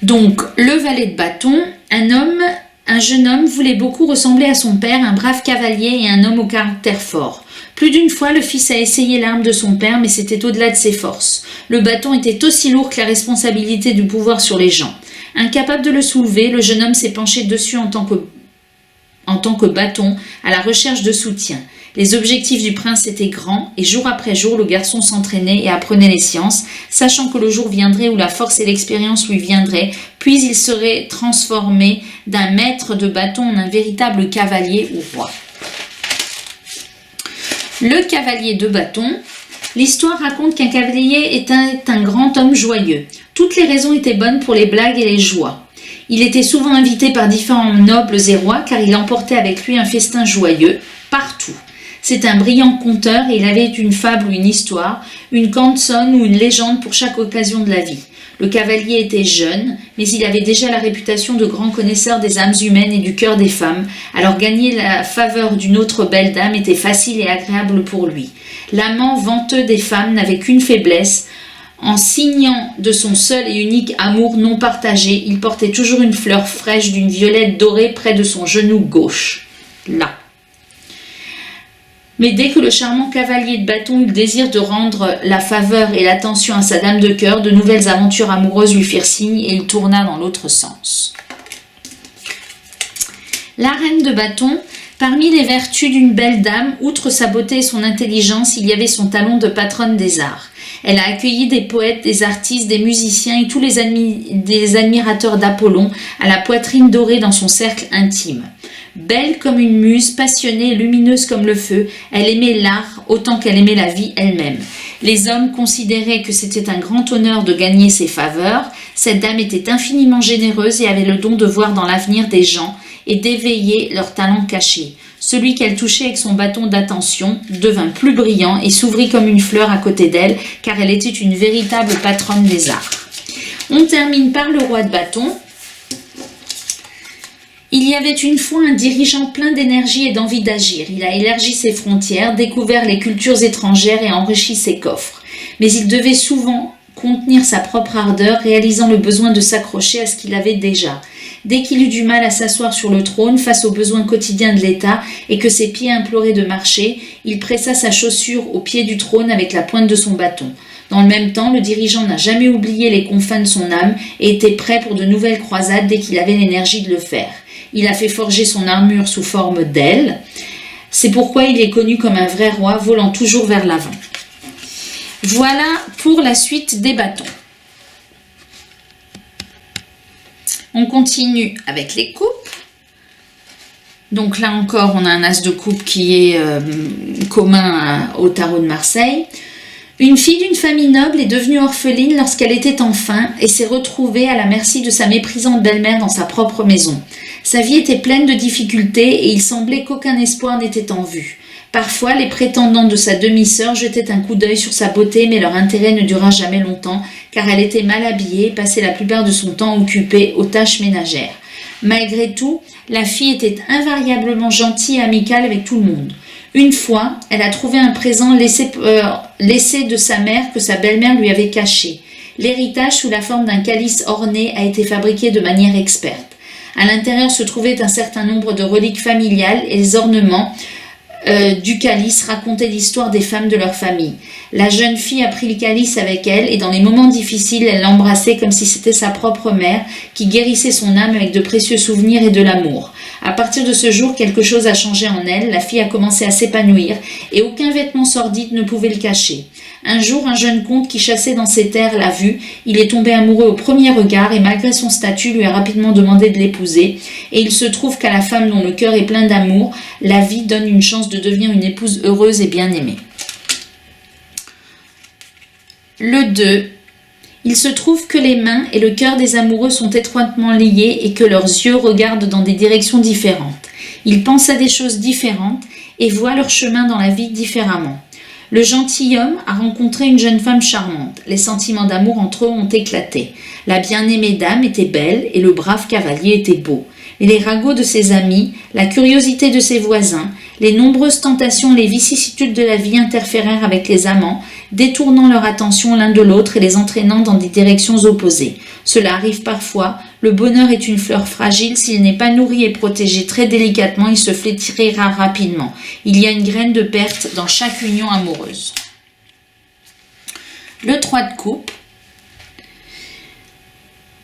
Donc le valet de bâton, un jeune homme voulait beaucoup ressembler à son père, un brave cavalier et un homme au caractère fort. Plus d'une fois, le fils a essayé l'arme de son père, mais c'était au-delà de ses forces. Le bâton était aussi lourd que la responsabilité du pouvoir sur les gens. Incapable de le soulever, le jeune homme s'est penché dessus en tant que bâton, à la recherche de soutien. Les objectifs du prince étaient grands, et jour après jour, le garçon s'entraînait et apprenait les sciences, sachant que le jour viendrait où la force et l'expérience lui viendraient, puis il serait transformé d'un maître de bâton en un véritable cavalier ou roi. Le cavalier de bâton. L'histoire raconte qu'un cavalier est un grand homme joyeux. Toutes les raisons étaient bonnes pour les blagues et les joies. Il était souvent invité par différents nobles et rois car il emportait avec lui un festin joyeux, partout. C'est un brillant conteur et il avait une fable ou une histoire, une canzone ou une légende pour chaque occasion de la vie. Le cavalier était jeune, mais il avait déjà la réputation de grand connaisseur des âmes humaines et du cœur des femmes, alors gagner la faveur d'une autre belle dame était facile et agréable pour lui. L'amant venteux des femmes n'avait qu'une faiblesse. En signant de son seul et unique amour non partagé, il portait toujours une fleur fraîche d'une violette dorée près de son genou gauche. Là. Mais dès que le charmant cavalier de bâton eut le désir de rendre la faveur et l'attention à sa dame de cœur, de nouvelles aventures amoureuses lui firent signe et il tourna dans l'autre sens. La reine de bâton. Parmi les vertus d'une belle dame, outre sa beauté et son intelligence, il y avait son talent de patronne des arts. Elle a accueilli des poètes, des artistes, des musiciens et tous les admirateurs d'Apollon à la poitrine dorée dans son cercle intime. Belle comme une muse, passionnée et lumineuse comme le feu, elle aimait l'art autant qu'elle aimait la vie elle-même. Les hommes considéraient que c'était un grand honneur de gagner ses faveurs. Cette dame était infiniment généreuse et avait le don de voir dans l'avenir des gens et d'éveiller leurs talents cachés. Celui qu'elle touchait avec son bâton d'attention devint plus brillant et s'ouvrit comme une fleur à côté d'elle, car elle était une véritable patronne des arts. On termine par le roi de bâton. Il y avait une fois un dirigeant plein d'énergie et d'envie d'agir. Il a élargi ses frontières, découvert les cultures étrangères et enrichi ses coffres. Mais il devait souvent contenir sa propre ardeur, réalisant le besoin de s'accrocher à ce qu'il avait déjà. Dès qu'il eut du mal à s'asseoir sur le trône face aux besoins quotidiens de l'État et que ses pieds imploraient de marcher, il pressa sa chaussure au pied du trône avec la pointe de son bâton. Dans le même temps, le dirigeant n'a jamais oublié les confins de son âme et était prêt pour de nouvelles croisades dès qu'il avait l'énergie de le faire. Il a fait forger son armure sous forme d'aile. C'est pourquoi il est connu comme un vrai roi, volant toujours vers l'avant. Voilà pour la suite des bâtons. On continue avec les coupes. Donc là encore, on a un as de coupe qui est commun au tarot de Marseille. Une fille d'une famille noble est devenue orpheline lorsqu'elle était enfant et s'est retrouvée à la merci de sa méprisante belle-mère dans sa propre maison. Sa vie était pleine de difficultés et il semblait qu'aucun espoir n'était en vue. Parfois, les prétendants de sa demi-sœur jetaient un coup d'œil sur sa beauté, mais leur intérêt ne dura jamais longtemps, car elle était mal habillée et passait la plupart de son temps occupée aux tâches ménagères. Malgré tout, la fille était invariablement gentille et amicale avec tout le monde. Une fois, elle a trouvé un présent laissé de sa mère que sa belle-mère lui avait caché. L'héritage sous la forme d'un calice orné a été fabriqué de manière experte. À l'intérieur se trouvait un certain nombre de reliques familiales et les ornements du calice racontaient l'histoire des femmes de leur famille. La jeune fille a pris le calice avec elle et dans les moments difficiles, elle l'embrassait comme si c'était sa propre mère qui guérissait son âme avec de précieux souvenirs et de l'amour. À partir de ce jour, quelque chose a changé en elle, la fille a commencé à s'épanouir et aucun vêtement sordide ne pouvait le cacher. Un jour, un jeune comte qui chassait dans ces terres l'a vue, il est tombé amoureux au premier regard et malgré son statut lui a rapidement demandé de l'épouser. Et il se trouve qu'à la femme dont le cœur est plein d'amour, la vie donne une chance de devenir une épouse heureuse et bien aimée. Le 2. Il se trouve que les mains et le cœur des amoureux sont étroitement liés et que leurs yeux regardent dans des directions différentes. Ils pensent à des choses différentes et voient leur chemin dans la vie différemment. Le gentilhomme a rencontré une jeune femme charmante. Les sentiments d'amour entre eux ont éclaté. La bien-aimée dame était belle et le brave cavalier était beau. Et les ragots de ses amis, la curiosité de ses voisins, les nombreuses tentations et les vicissitudes de la vie interférèrent avec les amants, détournant leur attention l'un de l'autre et les entraînant dans des directions opposées. Cela arrive parfois, le bonheur est une fleur fragile, s'il n'est pas nourri et protégé très délicatement, il se flétrira rapidement. Il y a une graine de perte dans chaque union amoureuse. Le 3 de coupe.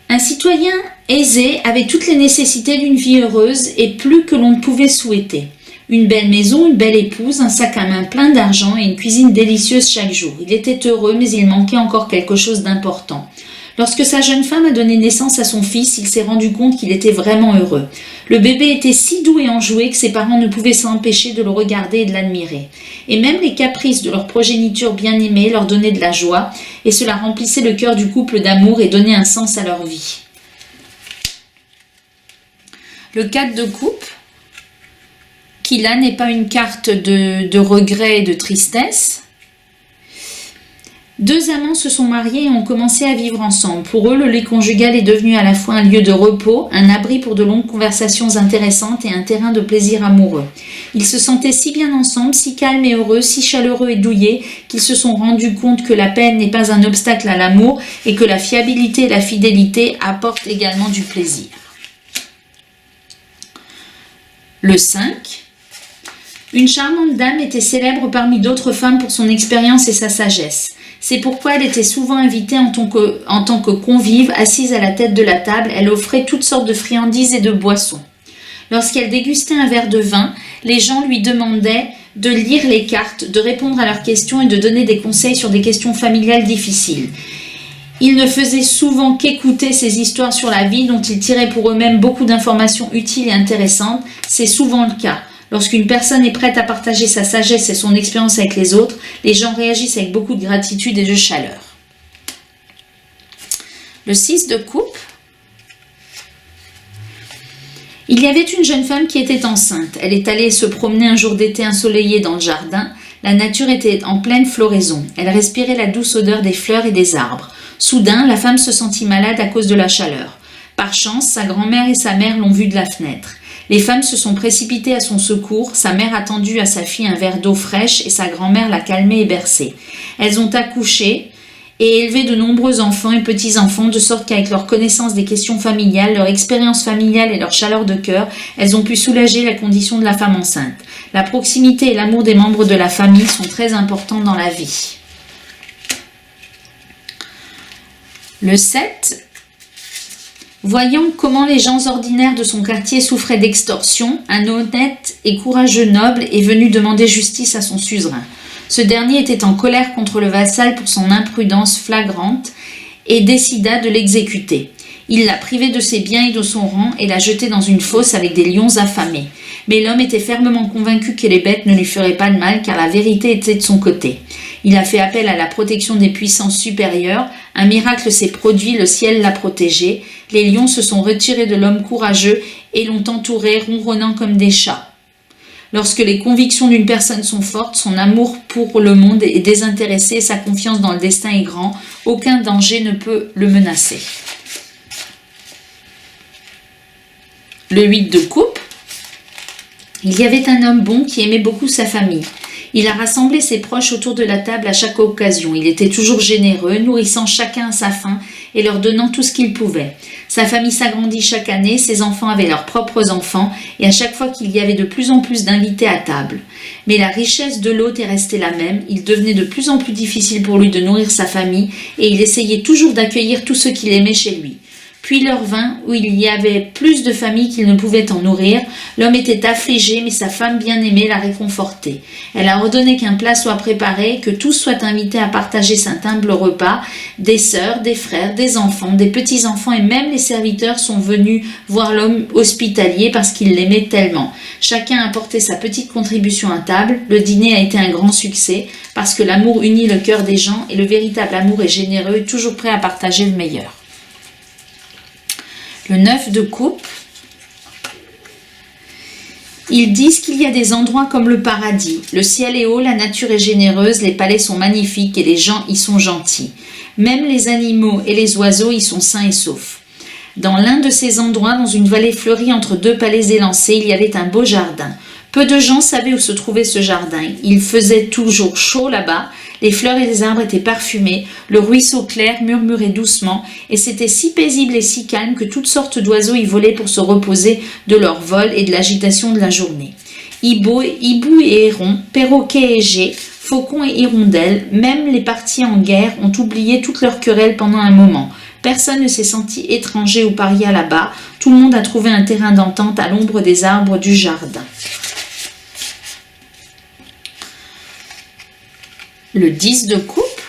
Un citoyen aisé avait toutes les nécessités d'une vie heureuse et plus que l'on ne pouvait souhaiter. Une belle maison, une belle épouse, un sac à main plein d'argent et une cuisine délicieuse chaque jour. Il était heureux, mais il manquait encore quelque chose d'important. Lorsque sa jeune femme a donné naissance à son fils, il s'est rendu compte qu'il était vraiment heureux. Le bébé était si doux et enjoué que ses parents ne pouvaient s'empêcher de le regarder et de l'admirer. Et même les caprices de leur progéniture bien-aimée leur donnaient de la joie, et cela remplissait le cœur du couple d'amour et donnait un sens à leur vie. Le 4 de coupe, qui là n'est pas une carte de regret et de tristesse. Deux amants se sont mariés et ont commencé à vivre ensemble. Pour eux, le lit conjugal est devenu à la fois un lieu de repos, un abri pour de longues conversations intéressantes et un terrain de plaisir amoureux. Ils se sentaient si bien ensemble, si calmes et heureux, si chaleureux et douillets, qu'ils se sont rendus compte que la peine n'est pas un obstacle à l'amour et que la fiabilité et la fidélité apportent également du plaisir. Le 5. Une charmante dame était célèbre parmi d'autres femmes pour son expérience et sa sagesse. C'est pourquoi elle était souvent invitée en tant que convive, assise à la tête de la table. Elle offrait toutes sortes de friandises et de boissons. Lorsqu'elle dégustait un verre de vin, les gens lui demandaient de lire les cartes, de répondre à leurs questions et de donner des conseils sur des questions familiales difficiles. Ils ne faisaient souvent qu'écouter ces histoires sur la vie dont ils tiraient pour eux-mêmes beaucoup d'informations utiles et intéressantes. C'est souvent le cas. Lorsqu'une personne est prête à partager sa sagesse et son expérience avec les autres, les gens réagissent avec beaucoup de gratitude et de chaleur. Le 6 de coupe. Il y avait une jeune femme qui était enceinte. Elle est allée se promener un jour d'été ensoleillé dans le jardin. La nature était en pleine floraison. Elle respirait la douce odeur des fleurs et des arbres. Soudain, la femme se sentit malade à cause de la chaleur. Par chance, sa grand-mère et sa mère l'ont vue de la fenêtre. Les femmes se sont précipitées à son secours, sa mère a tendu à sa fille un verre d'eau fraîche et sa grand-mère l'a calmée et bercée. Elles ont accouché et élevé de nombreux enfants et petits-enfants, de sorte qu'avec leur connaissance des questions familiales, leur expérience familiale et leur chaleur de cœur, elles ont pu soulager la condition de la femme enceinte. La proximité et l'amour des membres de la famille sont très importants dans la vie. Le 7, voyant comment les gens ordinaires de son quartier souffraient d'extorsion, un honnête et courageux noble est venu demander justice à son suzerain. Ce dernier était en colère contre le vassal pour son imprudence flagrante et décida de l'exécuter. Il l'a privé de ses biens et de son rang et l'a jeté dans une fosse avec des lions affamés. Mais l'homme était fermement convaincu que les bêtes ne lui feraient pas de mal car la vérité était de son côté. Il a fait appel à la protection des puissances supérieures. Un miracle s'est produit, le ciel l'a protégé. Les lions se sont retirés de l'homme courageux et l'ont entouré, ronronnant comme des chats. Lorsque les convictions d'une personne sont fortes, son amour pour le monde est désintéressé et sa confiance dans le destin est grand, aucun danger ne peut le menacer. Le 8 de coupe. Il y avait un homme bon qui aimait beaucoup sa famille. Il a rassemblé ses proches autour de la table à chaque occasion. Il était toujours généreux, nourrissant chacun à sa faim et leur donnant tout ce qu'il pouvait. Sa famille s'agrandit chaque année, ses enfants avaient leurs propres enfants et à chaque fois qu'il y avait de plus en plus d'invités à table. Mais la richesse de l'hôte est restée la même, il devenait de plus en plus difficile pour lui de nourrir sa famille et il essayait toujours d'accueillir tous ceux qu'il aimait chez lui. Puis l'heure vint où il y avait plus de familles qu'il ne pouvait en nourrir. L'homme était affligé, mais sa femme bien-aimée l'a réconforté. Elle a ordonné qu'un plat soit préparé, que tous soient invités à partager cet humble repas. Des sœurs, des frères, des enfants, des petits-enfants et même les serviteurs sont venus voir l'homme hospitalier parce qu'il l'aimait tellement. Chacun a apporté sa petite contribution à table. Le dîner a été un grand succès parce que l'amour unit le cœur des gens et le véritable amour est généreux et toujours prêt à partager le meilleur. Le 9 de coupe, ils disent qu'il y a des endroits comme le paradis. Le ciel est haut, la nature est généreuse, les palais sont magnifiques et les gens y sont gentils. Même les animaux et les oiseaux y sont sains et saufs. Dans l'un de ces endroits, dans une vallée fleurie entre deux palais élancés, il y avait un beau jardin. Peu de gens savaient où se trouvait ce jardin. Il faisait toujours chaud là-bas. Les fleurs et les arbres étaient parfumés, le ruisseau clair murmurait doucement, et c'était si paisible et si calme que toutes sortes d'oiseaux y volaient pour se reposer de leur vol et de l'agitation de la journée. Hibou et hérons, perroquets et geais, faucons et hirondelles, même les partis en guerre ont oublié toutes leurs querelles pendant un moment. Personne ne s'est senti étranger ou paria là-bas, tout le monde a trouvé un terrain d'entente à l'ombre des arbres du jardin. Le 10 de coupe,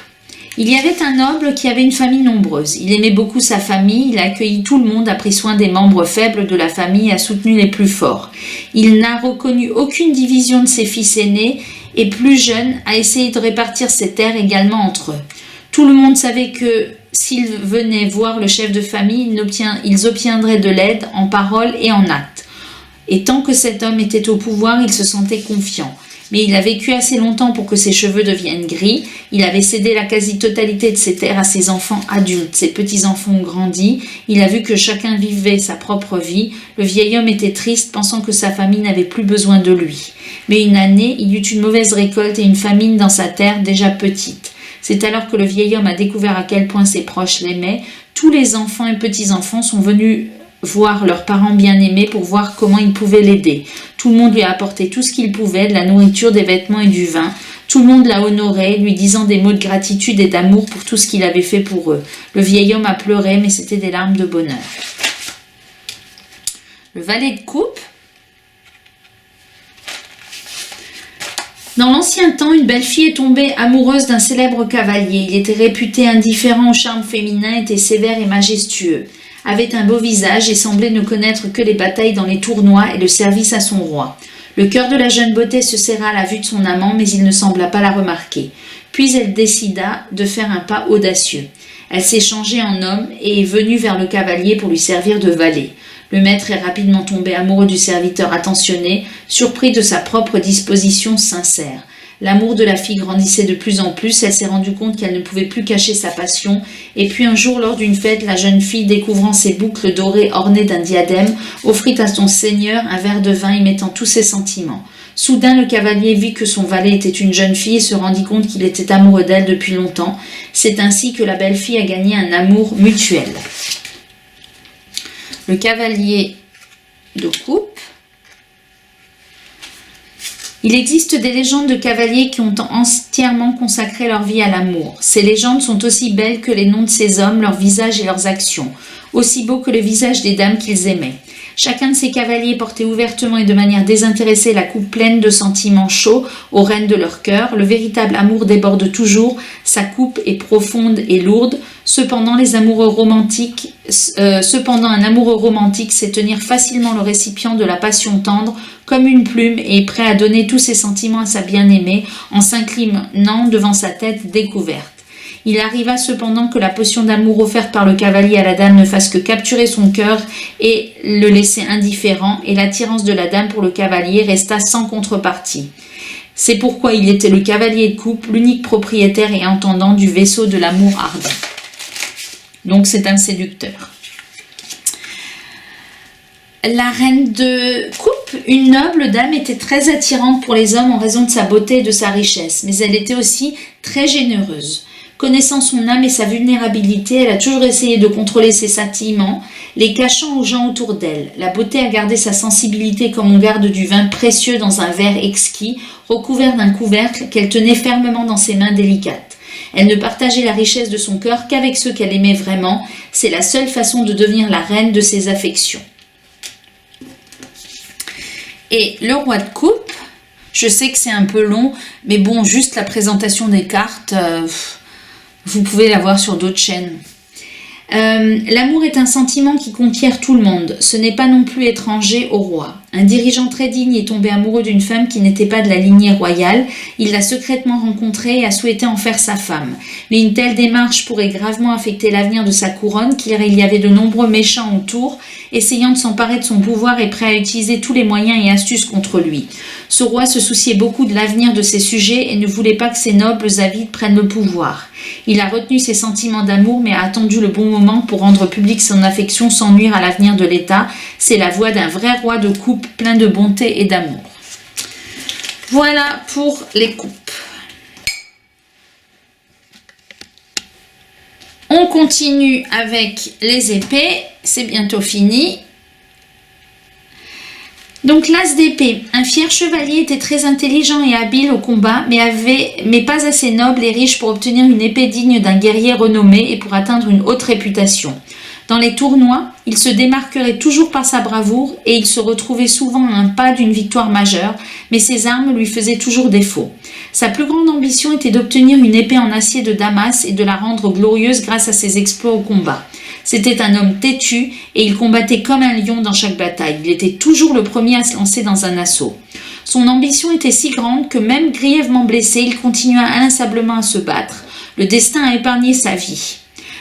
il y avait un noble qui avait une famille nombreuse. Il aimait beaucoup sa famille, il a accueilli tout le monde, a pris soin des membres faibles de la famille et a soutenu les plus forts. Il n'a reconnu aucune division de ses fils aînés et plus jeunes a essayé de répartir ses terres également entre eux. Tout le monde savait que s'ils venaient voir le chef de famille, ils obtiendraient de l'aide en parole et en acte. Et tant que cet homme était au pouvoir, il se sentait confiant. Mais il a vécu assez longtemps pour que ses cheveux deviennent gris. Il avait cédé la quasi-totalité de ses terres à ses enfants adultes. Ses petits-enfants ont grandi. Il a vu que chacun vivait sa propre vie. Le vieil homme était triste, pensant que sa famille n'avait plus besoin de lui. Mais une année, il eut une mauvaise récolte et une famine dans sa terre déjà petite. C'est alors que le vieil homme a découvert à quel point ses proches l'aimaient. Tous les enfants et petits-enfants sont venus voir leurs parents bien-aimés pour voir comment ils pouvaient l'aider. Tout le monde lui a apporté tout ce qu'il pouvait, de la nourriture, des vêtements et du vin. Tout le monde l'a honoré, lui disant des mots de gratitude et d'amour pour tout ce qu'il avait fait pour eux. Le vieil homme a pleuré, mais c'était des larmes de bonheur. Le valet de coupe. Dans l'ancien temps, une belle fille est tombée amoureuse d'un célèbre cavalier. Il était réputé indifférent au charme féminin, était sévère et majestueux, avait un beau visage et semblait ne connaître que les batailles dans les tournois et le service à son roi. Le cœur de la jeune beauté se serra à la vue de son amant, mais il ne sembla pas la remarquer. Puis elle décida de faire un pas audacieux. Elle s'est changée en homme et est venue vers le cavalier pour lui servir de valet. Le maître est rapidement tombé amoureux du serviteur attentionné, surpris de sa propre disposition sincère. L'amour de la fille grandissait de plus en plus, elle s'est rendue compte qu'elle ne pouvait plus cacher sa passion, et puis un jour lors d'une fête, la jeune fille, découvrant ses boucles dorées ornées d'un diadème, offrit à son seigneur un verre de vin y mettant tous ses sentiments. Soudain, le cavalier vit que son valet était une jeune fille et se rendit compte qu'il était amoureux d'elle depuis longtemps. C'est ainsi que la belle fille a gagné un amour mutuel. Le cavalier de coupe. Il existe des légendes de cavaliers qui ont entièrement consacré leur vie à l'amour. Ces légendes sont aussi belles que les noms de ces hommes, leurs visages et leurs actions, aussi beaux que le visage des dames qu'ils aimaient. Chacun de ces cavaliers portait ouvertement et de manière désintéressée la coupe pleine de sentiments chauds aux reines de leur cœur. Le véritable amour déborde toujours, sa coupe est profonde et lourde. Cependant, un amoureux romantique sait tenir facilement le récipient de la passion tendre comme une plume et est prêt à donner tous ses sentiments à sa bien-aimée en s'inclinant devant sa tête découverte. Il arriva cependant que la potion d'amour offerte par le cavalier à la dame ne fasse que capturer son cœur et le laisser indifférent, et l'attirance de la dame pour le cavalier resta sans contrepartie. C'est pourquoi il était le cavalier de coupe, l'unique propriétaire et intendant du vaisseau de l'amour ardent. Donc c'est un séducteur. La reine de coupe, une noble dame, était très attirante pour les hommes en raison de sa beauté et de sa richesse, mais elle était aussi très généreuse. Connaissant son âme et sa vulnérabilité, elle a toujours essayé de contrôler ses sentiments, les cachant aux gens autour d'elle. La beauté a gardé sa sensibilité comme on garde du vin précieux dans un verre exquis, recouvert d'un couvercle qu'elle tenait fermement dans ses mains délicates. Elle ne partageait la richesse de son cœur qu'avec ceux qu'elle aimait vraiment. C'est la seule façon de devenir la reine de ses affections. Et le roi de coupe, je sais que c'est un peu long, mais bon, juste la présentation des cartes... vous pouvez la voir sur d'autres chaînes. L'amour est un sentiment qui conquiert tout le monde. Ce n'est pas non plus étranger au roi. Un dirigeant très digne est tombé amoureux d'une femme qui n'était pas de la lignée royale. Il l'a secrètement rencontrée et a souhaité en faire sa femme. Mais une telle démarche pourrait gravement affecter l'avenir de sa couronne, car il y avait de nombreux méchants autour, essayant de s'emparer de son pouvoir et prêts à utiliser tous les moyens et astuces contre lui. Ce roi se souciait beaucoup de l'avenir de ses sujets et ne voulait pas que ses nobles avides prennent le pouvoir. Il a retenu ses sentiments d'amour, mais a attendu le bon moment pour rendre publique son affection sans nuire à l'avenir de l'État. C'est la voix d'un vrai roi de coupe, plein de bonté et d'amour. Voilà pour les coupes. On continue avec les épées, c'est bientôt fini. Donc l'as d'épée, un fier chevalier était très intelligent et habile au combat, mais pas assez noble et riche pour obtenir une épée digne d'un guerrier renommé et pour atteindre une haute réputation. Dans les tournois, il se démarquerait toujours par sa bravoure et il se retrouvait souvent à un pas d'une victoire majeure, mais ses armes lui faisaient toujours défaut. Sa plus grande ambition était d'obtenir une épée en acier de Damas et de la rendre glorieuse grâce à ses exploits au combat. C'était un homme têtu et il combattait comme un lion dans chaque bataille. Il était toujours le premier à se lancer dans un assaut. Son ambition était si grande que même grièvement blessé, il continua inlassablement à se battre. Le destin a épargné sa vie.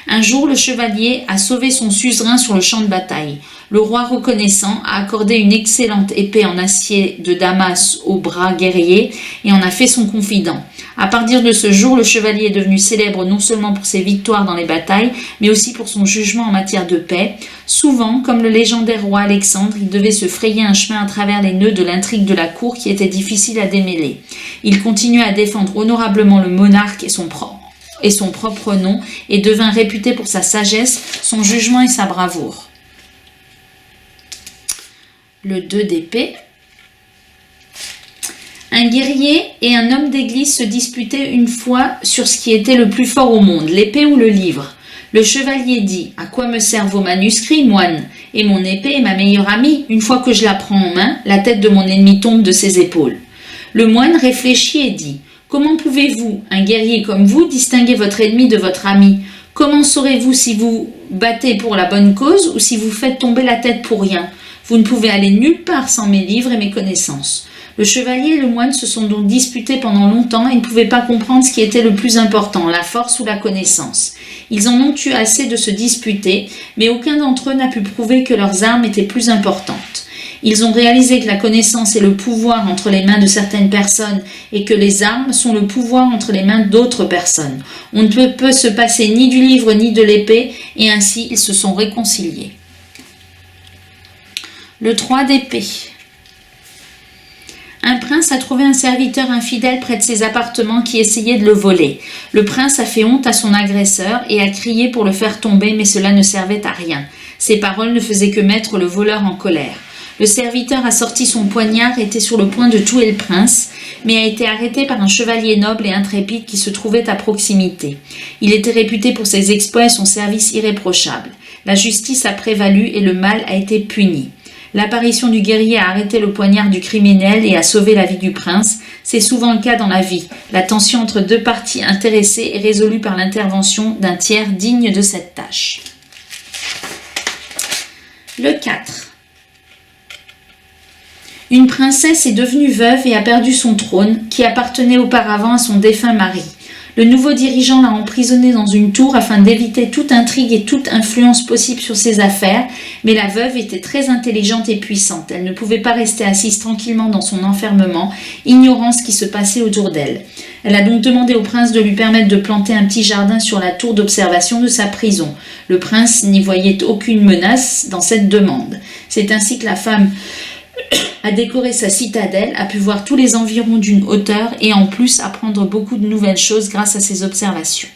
Un jour, le chevalier a sauvé son suzerain sur le champ de bataille. Le roi, reconnaissant, a accordé une excellente épée en acier de Damas au bras guerrier et en a fait son confident. À partir de ce jour, le chevalier est devenu célèbre non seulement pour ses victoires dans les batailles, mais aussi pour son jugement en matière de paix. Souvent, comme le légendaire roi Alexandre, il devait se frayer un chemin à travers les nœuds de l'intrigue de la cour qui était difficile à démêler. Il continua à défendre honorablement le monarque et son propre nom et devint réputé pour sa sagesse, son jugement et sa bravoure. Le 2 d'épée. Un guerrier et un homme d'église se disputaient une fois sur ce qui était le plus fort au monde, l'épée ou le livre. Le chevalier dit « À quoi me servent vos manuscrits, moine ? Et mon épée est ma meilleure amie. Une fois que je la prends en main, la tête de mon ennemi tombe de ses épaules. » Le moine réfléchit et dit « Comment pouvez-vous, un guerrier comme vous, distinguer votre ennemi de votre ami ? Comment saurez-vous si vous battez pour la bonne cause ou si vous faites tomber la tête pour rien ? Vous ne pouvez aller nulle part sans mes livres et mes connaissances. » Le chevalier et le moine se sont donc disputés pendant longtemps et ne pouvaient pas comprendre ce qui était le plus important, la force ou la connaissance. Ils en ont eu assez de se disputer, mais aucun d'entre eux n'a pu prouver que leurs armes étaient plus importantes. Ils ont réalisé que la connaissance est le pouvoir entre les mains de certaines personnes et que les armes sont le pouvoir entre les mains d'autres personnes. On ne peut se passer ni du livre ni de l'épée et ainsi ils se sont réconciliés. Le 3 d'épée. Un prince a trouvé un serviteur infidèle près de ses appartements qui essayait de le voler. Le prince a fait honte à son agresseur et a crié pour le faire tomber, mais cela ne servait à rien. Ses paroles ne faisaient que mettre le voleur en colère. Le serviteur a sorti son poignard et était sur le point de tuer le prince, mais a été arrêté par un chevalier noble et intrépide qui se trouvait à proximité. Il était réputé pour ses exploits et son service irréprochable. La justice a prévalu et le mal a été puni. L'apparition du guerrier a arrêté le poignard du criminel et a sauvé la vie du prince. C'est souvent le cas dans la vie. La tension entre deux parties intéressées est résolue par l'intervention d'un tiers digne de cette tâche. Le 4. Une princesse est devenue veuve et a perdu son trône, qui appartenait auparavant à son défunt mari. Le nouveau dirigeant l'a emprisonnée dans une tour afin d'éviter toute intrigue et toute influence possible sur ses affaires, mais la veuve était très intelligente et puissante. Elle ne pouvait pas rester assise tranquillement dans son enfermement, ignorant ce qui se passait autour d'elle. Elle a donc demandé au prince de lui permettre de planter un petit jardin sur la tour d'observation de sa prison. Le prince n'y voyait aucune menace dans cette demande. C'est ainsi que la femme a décoré sa citadelle, a pu voir tous les environs d'une hauteur et en plus apprendre beaucoup de nouvelles choses grâce à ses observations.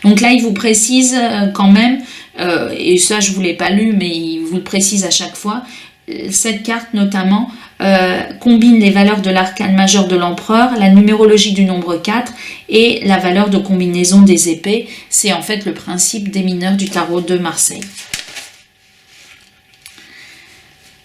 Donc là, il vous précise quand même, et ça je ne vous l'ai pas lu, mais il vous le précise à chaque fois, cette carte notamment combine les valeurs de l'arcane majeur de l'empereur, la numérologie du nombre 4 et la valeur de combinaison des épées. C'est en fait le principe des mineurs du tarot de Marseille.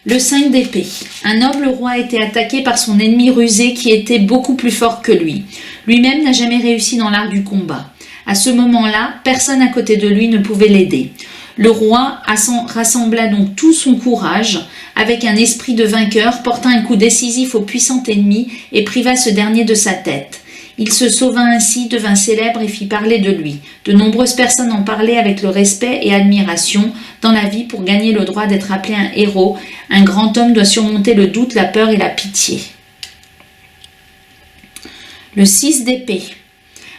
Le 5 d'épée. Un noble roi a été attaqué par son ennemi rusé qui était beaucoup plus fort que lui. Lui-même n'a jamais réussi dans l'art du combat. À ce moment-là, personne à côté de lui ne pouvait l'aider. Le roi rassembla donc tout son courage avec un esprit de vainqueur, porta un coup décisif au puissant ennemi et priva ce dernier de sa tête. Il se sauva ainsi, devint célèbre et fit parler de lui. De nombreuses personnes en parlaient avec le respect et admiration. Dans la vie, pour gagner le droit d'être appelé un héros, un grand homme doit surmonter le doute, la peur et la pitié. Le 6 d'épée.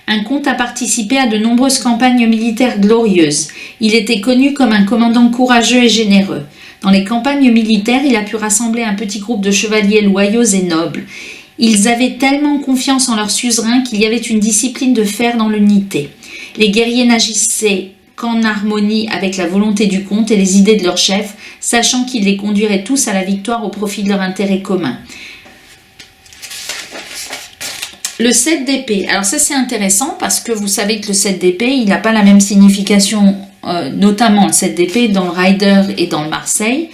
Un comte a participé à de nombreuses campagnes militaires glorieuses. Il était connu comme un commandant courageux et généreux. Dans les campagnes militaires, il a pu rassembler un petit groupe de chevaliers loyaux et nobles. Ils avaient tellement confiance en leur suzerain qu'il y avait une discipline de fer dans l'unité. Les guerriers n'agissaient qu'en harmonie avec la volonté du comte et les idées de leur chef, sachant qu'ils les conduiraient tous à la victoire au profit de leur intérêt commun. Le 7 d'épée. Alors ça c'est intéressant parce que vous savez que le 7 d'épée, il n'a pas la même signification, notamment le 7 d'épée dans le Rider et dans le Marseille.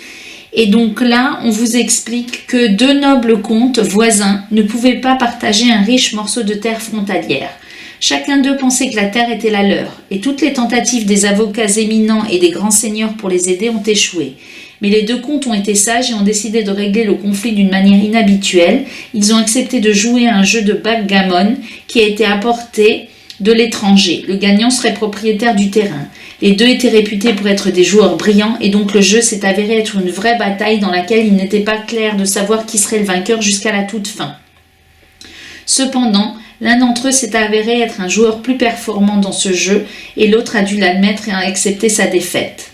Et donc là, on vous explique que deux nobles comtes voisins ne pouvaient pas partager un riche morceau de terre frontalière. Chacun d'eux pensait que la terre était la leur, et toutes les tentatives des avocats éminents et des grands seigneurs pour les aider ont échoué. Mais les deux comtes ont été sages et ont décidé de régler le conflit d'une manière inhabituelle. Ils ont accepté de jouer à un jeu de backgammon qui a été apporté de l'étranger. Le gagnant serait propriétaire du terrain. Les deux étaient réputés pour être des joueurs brillants et donc le jeu s'est avéré être une vraie bataille dans laquelle il n'était pas clair de savoir qui serait le vainqueur jusqu'à la toute fin. Cependant, l'un d'entre eux s'est avéré être un joueur plus performant dans ce jeu et l'autre a dû l'admettre et a accepté sa défaite.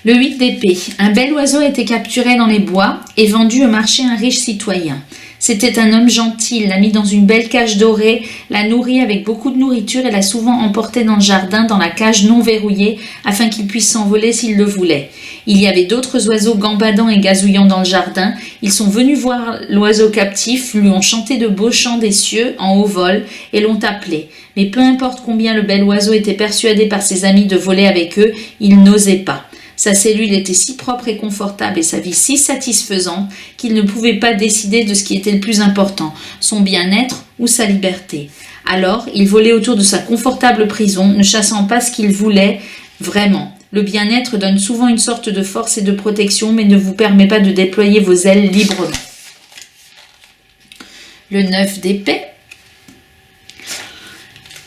Le 8 d'épée. Un bel oiseau a été capturé dans les bois et vendu au marché à un riche citoyen. C'était un homme gentil, l'a mis dans une belle cage dorée, l'a nourri avec beaucoup de nourriture et l'a souvent emporté dans le jardin, dans la cage non verrouillée, afin qu'il puisse s'envoler s'il le voulait. Il y avait d'autres oiseaux gambadant et gazouillant dans le jardin. Ils sont venus voir l'oiseau captif, lui ont chanté de beaux chants des cieux en haut vol et l'ont appelé. Mais peu importe combien le bel oiseau était persuadé par ses amis de voler avec eux, il n'osait pas. Sa cellule était si propre et confortable et sa vie si satisfaisante qu'il ne pouvait pas décider de ce qui était le plus important, son bien-être ou sa liberté. Alors, il volait autour de sa confortable prison, ne chassant pas ce qu'il voulait vraiment. Le bien-être donne souvent une sorte de force et de protection, mais ne vous permet pas de déployer vos ailes librement. Le 9 d'épée.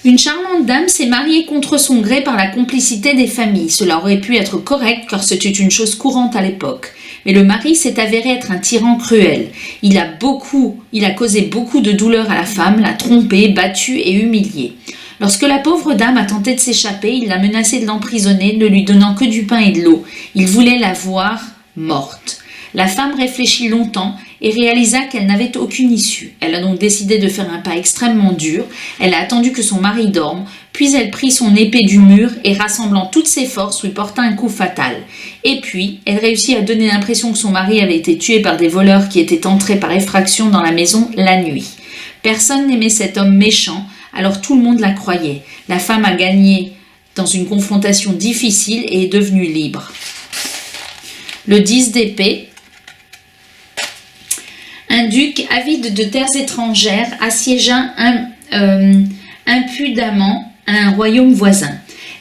Une charmante dame s'est mariée contre son gré par la complicité des familles. Cela aurait pu être correct car c'était une chose courante à l'époque. Mais le mari s'est avéré être un tyran cruel. Il a causé beaucoup de douleur à la femme, l'a trompée, battue et humiliée. Lorsque la pauvre dame a tenté de s'échapper, il l'a menacée de l'emprisonner, ne lui donnant que du pain et de l'eau. Il voulait la voir morte. La femme réfléchit longtemps et réalisa qu'elle n'avait aucune issue. Elle a donc décidé de faire un pas extrêmement dur. Elle a attendu que son mari dorme, puis elle prit son épée du mur et, rassemblant toutes ses forces, lui porta un coup fatal. Et puis, elle réussit à donner l'impression que son mari avait été tué par des voleurs qui étaient entrés par effraction dans la maison la nuit. Personne n'aimait cet homme méchant, alors tout le monde la croyait. La femme a gagné dans une confrontation difficile et est devenue libre. Le 10 d'épée. Un duc avide de terres étrangères assiégea impudemment un royaume voisin.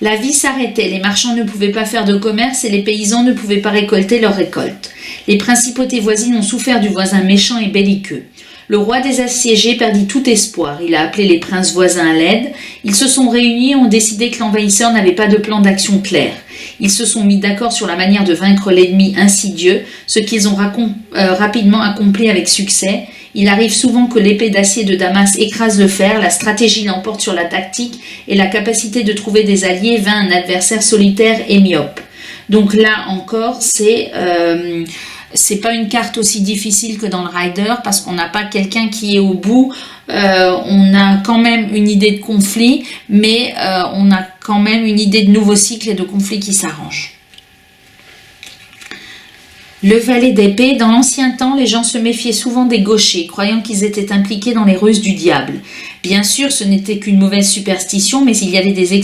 La vie s'arrêtait, les marchands ne pouvaient pas faire de commerce et les paysans ne pouvaient pas récolter leurs récoltes. Les principautés voisines ont souffert du voisin méchant et belliqueux. Le roi des assiégés perdit tout espoir. Il a appelé les princes voisins à l'aide. Ils se sont réunis et ont décidé que l'envahisseur n'avait pas de plan d'action clair. Ils se sont mis d'accord sur la manière de vaincre l'ennemi insidieux, ce qu'ils ont rapidement accompli avec succès. Il arrive souvent que l'épée d'acier de Damas écrase le fer, la stratégie l'emporte sur la tactique et la capacité de trouver des alliés vainc un adversaire solitaire et myope. Donc là encore, c'est pas une carte aussi difficile que dans le Rider parce qu'on n'a pas quelqu'un qui est au bout. On a quand même une idée de conflit, mais on a quand même une idée de nouveau cycle et de conflit qui s'arrange. Le valet d'épée, dans l'ancien temps, les gens se méfiaient souvent des gauchers, croyant qu'ils étaient impliqués dans les ruses du diable. Bien sûr, ce n'était qu'une mauvaise superstition, mais il y avait des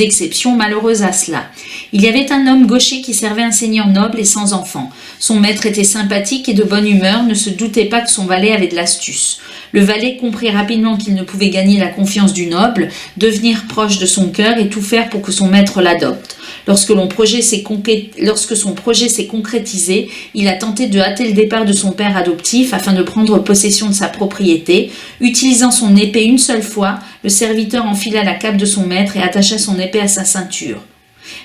exceptions malheureuses à cela. Il y avait un homme gaucher qui servait un seigneur noble et sans enfant. Son maître était sympathique et de bonne humeur, ne se doutait pas que son valet avait de l'astuce. Le valet comprit rapidement qu'il ne pouvait gagner la confiance du noble, devenir proche de son cœur et tout faire pour que son maître l'adopte. Lorsque son projet s'est concrétisé, il a tenté de hâter le départ de son père adoptif afin de prendre possession de sa propriété. Utilisant son épée une seule fois, le serviteur enfila la cape de son maître et attacha son épée à sa ceinture.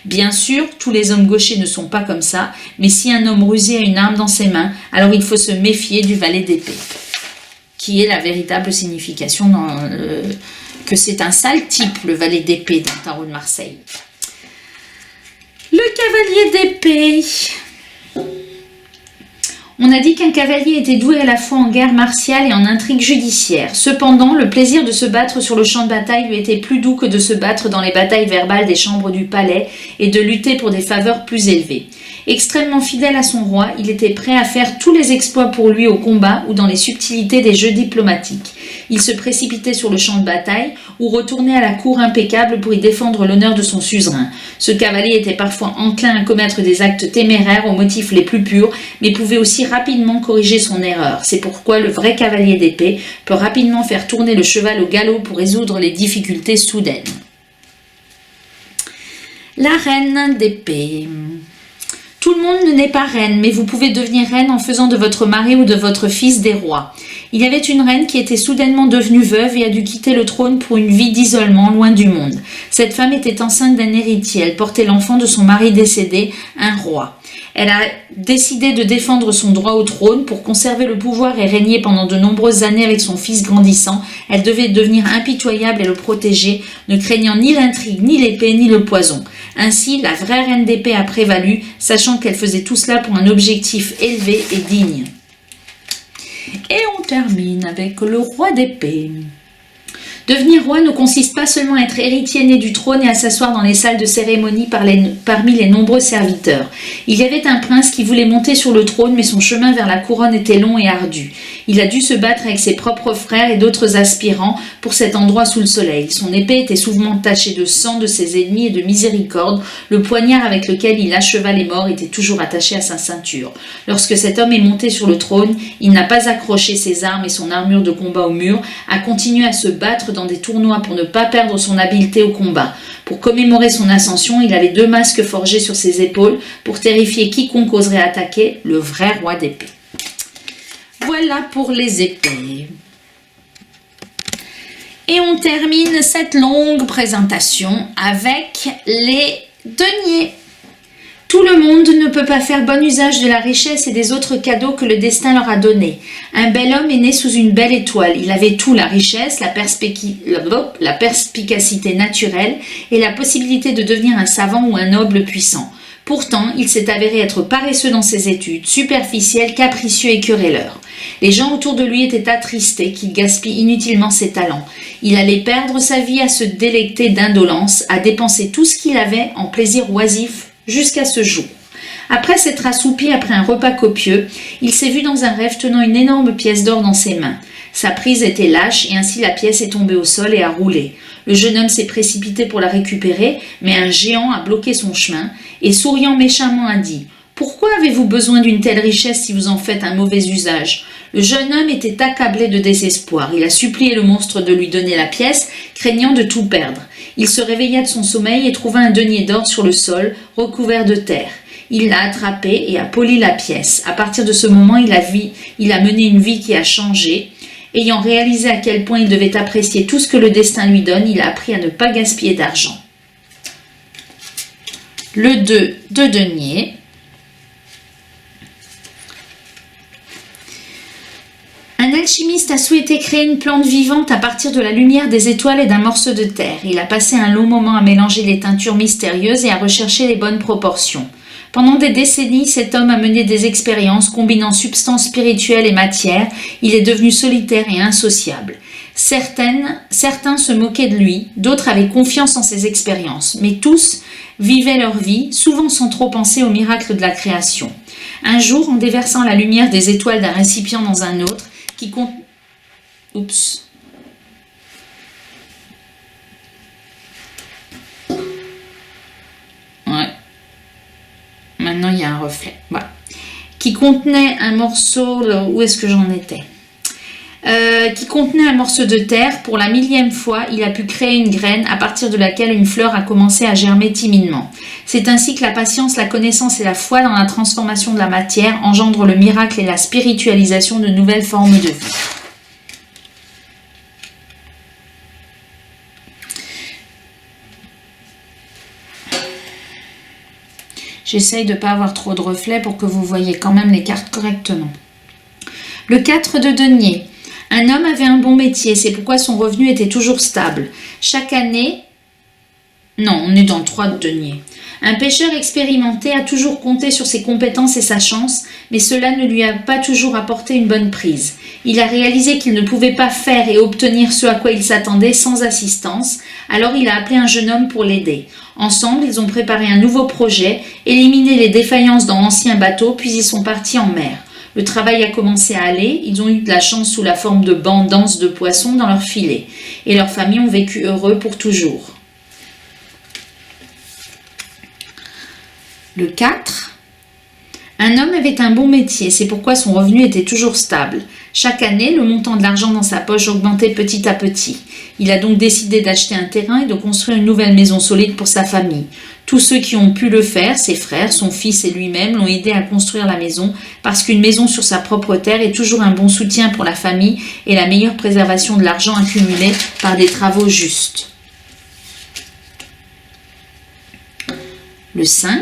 Bien sûr, tous les hommes gauchers ne sont pas comme ça, mais si un homme rusé a une arme dans ses mains, alors il faut se méfier du valet d'épée, qui est la véritable signification que c'est un sale type, le valet d'épée dans le tarot de Marseille. Le cavalier d'épée. On a dit qu'un cavalier était doué à la fois en guerre martiale et en intrigue judiciaire. Cependant, le plaisir de se battre sur le champ de bataille lui était plus doux que de se battre dans les batailles verbales des chambres du palais et de lutter pour des faveurs plus élevées. Extrêmement fidèle à son roi, il était prêt à faire tous les exploits pour lui au combat ou dans les subtilités des jeux diplomatiques. Il se précipitait sur le champ de bataille ou retournait à la cour impeccable pour y défendre l'honneur de son suzerain. Ce cavalier était parfois enclin à commettre des actes téméraires aux motifs les plus purs, mais pouvait aussi rapidement corriger son erreur. C'est pourquoi le vrai cavalier d'épée peut rapidement faire tourner le cheval au galop pour résoudre les difficultés soudaines. La reine d'épée. Tout le monde n'est pas reine, mais vous pouvez devenir reine en faisant de votre mari ou de votre fils des rois. Il y avait une reine qui était soudainement devenue veuve et a dû quitter le trône pour une vie d'isolement loin du monde. Cette femme était enceinte d'un héritier. Elle portait l'enfant de son mari décédé, un roi. Elle a décidé de défendre son droit au trône pour conserver le pouvoir et régner pendant de nombreuses années avec son fils grandissant. Elle devait devenir impitoyable et le protéger, ne craignant ni l'intrigue, ni l'épée, ni le poison. Ainsi, la vraie reine d'épée a prévalu, sachant qu'elle faisait tout cela pour un objectif élevé et digne. Et on termine avec le roi d'épée. Devenir roi ne consiste pas seulement à être héritier né du trône et à s'asseoir dans les salles de cérémonie parmi les nombreux serviteurs. Il y avait un prince qui voulait monter sur le trône, mais son chemin vers la couronne était long et ardu. Il a dû se battre avec ses propres frères et d'autres aspirants pour cet endroit sous le soleil. Son épée était souvent tachée de sang de ses ennemis et de miséricorde. Le poignard avec lequel il acheva les morts était toujours attaché à sa ceinture. Lorsque cet homme est monté sur le trône, il n'a pas accroché ses armes et son armure de combat au mur, a continué à se battre dans des tournois pour ne pas perdre son habileté au combat. Pour commémorer son ascension, il avait 2 masques forgés sur ses épaules pour terrifier quiconque oserait attaquer, le vrai roi d'épée. Voilà pour les épées. Et on termine cette longue présentation avec les deniers. Tout le monde ne peut pas faire bon usage de la richesse et des autres cadeaux que le destin leur a donnés. Un bel homme est né sous une belle étoile. Il avait tout, la richesse, la perspicacité naturelle et la possibilité de devenir un savant ou un noble puissant. Pourtant, il s'est avéré être paresseux dans ses études, superficiel, capricieux et querelleur. Les gens autour de lui étaient attristés qu'il gaspille inutilement ses talents. Il allait perdre sa vie à se délecter d'indolence, à dépenser tout ce qu'il avait en plaisir oisif jusqu'à ce jour. Après s'être assoupi après un repas copieux, il s'est vu dans un rêve tenant une énorme pièce d'or dans ses mains. Sa prise était lâche et ainsi la pièce est tombée au sol et a roulé. Le jeune homme s'est précipité pour la récupérer, mais un géant a bloqué son chemin et souriant méchamment a dit « Pourquoi avez-vous besoin d'une telle richesse si vous en faites un mauvais usage ?» Le jeune homme était accablé de désespoir. Il a supplié le monstre de lui donner la pièce, craignant de tout perdre. Il se réveilla de son sommeil et trouva un denier d'or sur le sol, recouvert de terre. Il l'a attrapé et a poli la pièce. À partir de ce moment, il a mené une vie qui a changé. Ayant réalisé à quel point il devait apprécier tout ce que le destin lui donne, il a appris à ne pas gaspiller d'argent. Le 2 de denier. Un alchimiste a souhaité créer une plante vivante à partir de la lumière des étoiles et d'un morceau de terre. Il a passé un long moment à mélanger les teintures mystérieuses et à rechercher les bonnes proportions. Pendant des décennies, cet homme a mené des expériences combinant substances spirituelles et matière. Il est devenu solitaire et insociable. Certains se moquaient de lui, d'autres avaient confiance en ses expériences, mais tous vivaient leur vie, souvent sans trop penser au miracle de la création. Un jour, en déversant la lumière des étoiles d'un récipient dans un autre, Maintenant, il y a un reflet. Voilà. Qui contenait un morceau... Où est-ce que j'en étais ? Qui contenait un morceau de terre. Pour la 1000e fois, il a pu créer une graine à partir de laquelle une fleur a commencé à germer timidement. C'est ainsi que la patience, la connaissance et la foi dans la transformation de la matière engendrent le miracle et la spiritualisation de nouvelles formes de vie. J'essaye de ne pas avoir trop de reflets pour que vous voyez quand même les cartes correctement. Le 4 de denier. Un homme avait un bon métier, c'est pourquoi son revenu était toujours stable. Chaque année... Non, on est dans le 3 de denier. Un pêcheur expérimenté a toujours compté sur ses compétences et sa chance, mais cela ne lui a pas toujours apporté une bonne prise. Il a réalisé qu'il ne pouvait pas faire et obtenir ce à quoi il s'attendait sans assistance, alors il a appelé un jeune homme pour l'aider. Ensemble, ils ont préparé un nouveau projet, éliminé les défaillances dans l'ancien bateau, puis ils sont partis en mer. Le travail a commencé à aller, ils ont eu de la chance sous la forme de bancs denses de poissons dans leur filet, et leurs familles ont vécu heureux pour toujours. Le 4. Un homme avait un bon métier, c'est pourquoi son revenu était toujours stable. Chaque année, le montant de l'argent dans sa poche augmentait petit à petit. Il a donc décidé d'acheter un terrain et de construire une nouvelle maison solide pour sa famille. Tous ceux qui ont pu le faire, ses frères, son fils et lui-même, l'ont aidé à construire la maison parce qu'une maison sur sa propre terre est toujours un bon soutien pour la famille et la meilleure préservation de l'argent accumulé par des travaux justes. Le 5.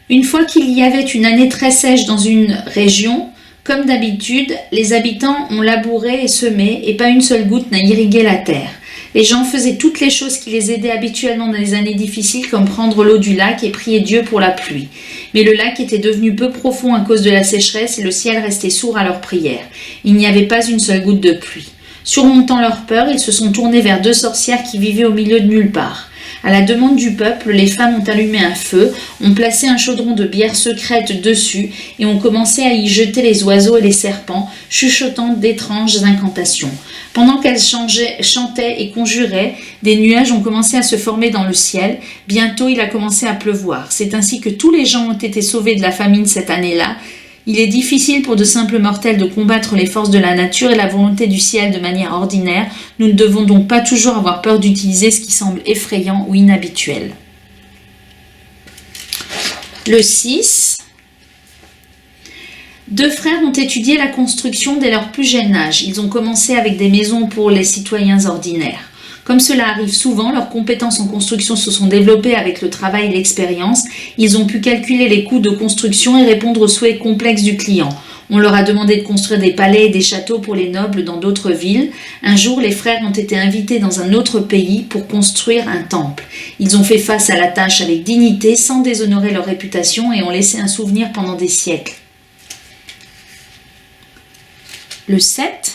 Une fois qu'il y avait une année très sèche dans une région, comme d'habitude, les habitants ont labouré et semé et pas une seule goutte n'a irrigué la terre. Les gens faisaient toutes les choses qui les aidaient habituellement dans les années difficiles, comme prendre l'eau du lac et prier Dieu pour la pluie. Mais le lac était devenu peu profond à cause de la sécheresse et le ciel restait sourd à leurs prières. Il n'y avait pas une seule goutte de pluie. Surmontant leur peur, ils se sont tournés vers 2 sorcières qui vivaient au milieu de nulle part. À la demande du peuple, les femmes ont allumé un feu, ont placé un chaudron de bière secrète dessus et ont commencé à y jeter les oiseaux et les serpents, chuchotant d'étranges incantations. Pendant qu'elles chantaient et conjuraient, des nuages ont commencé à se former dans le ciel. Bientôt, il a commencé à pleuvoir. C'est ainsi que tous les gens ont été sauvés de la famine cette année-là. Il est difficile pour de simples mortels de combattre les forces de la nature et la volonté du ciel de manière ordinaire. Nous ne devons donc pas toujours avoir peur d'utiliser ce qui semble effrayant ou inhabituel. Le 6. 2 frères ont étudié la construction dès leur plus jeune âge. Ils ont commencé avec des maisons pour les citoyens ordinaires. Comme cela arrive souvent, leurs compétences en construction se sont développées avec le travail et l'expérience. Ils ont pu calculer les coûts de construction et répondre aux souhaits complexes du client. On leur a demandé de construire des palais et des châteaux pour les nobles dans d'autres villes. Un jour, les frères ont été invités dans un autre pays pour construire un temple. Ils ont fait face à la tâche avec dignité, sans déshonorer leur réputation, et ont laissé un souvenir pendant des siècles. Le 7.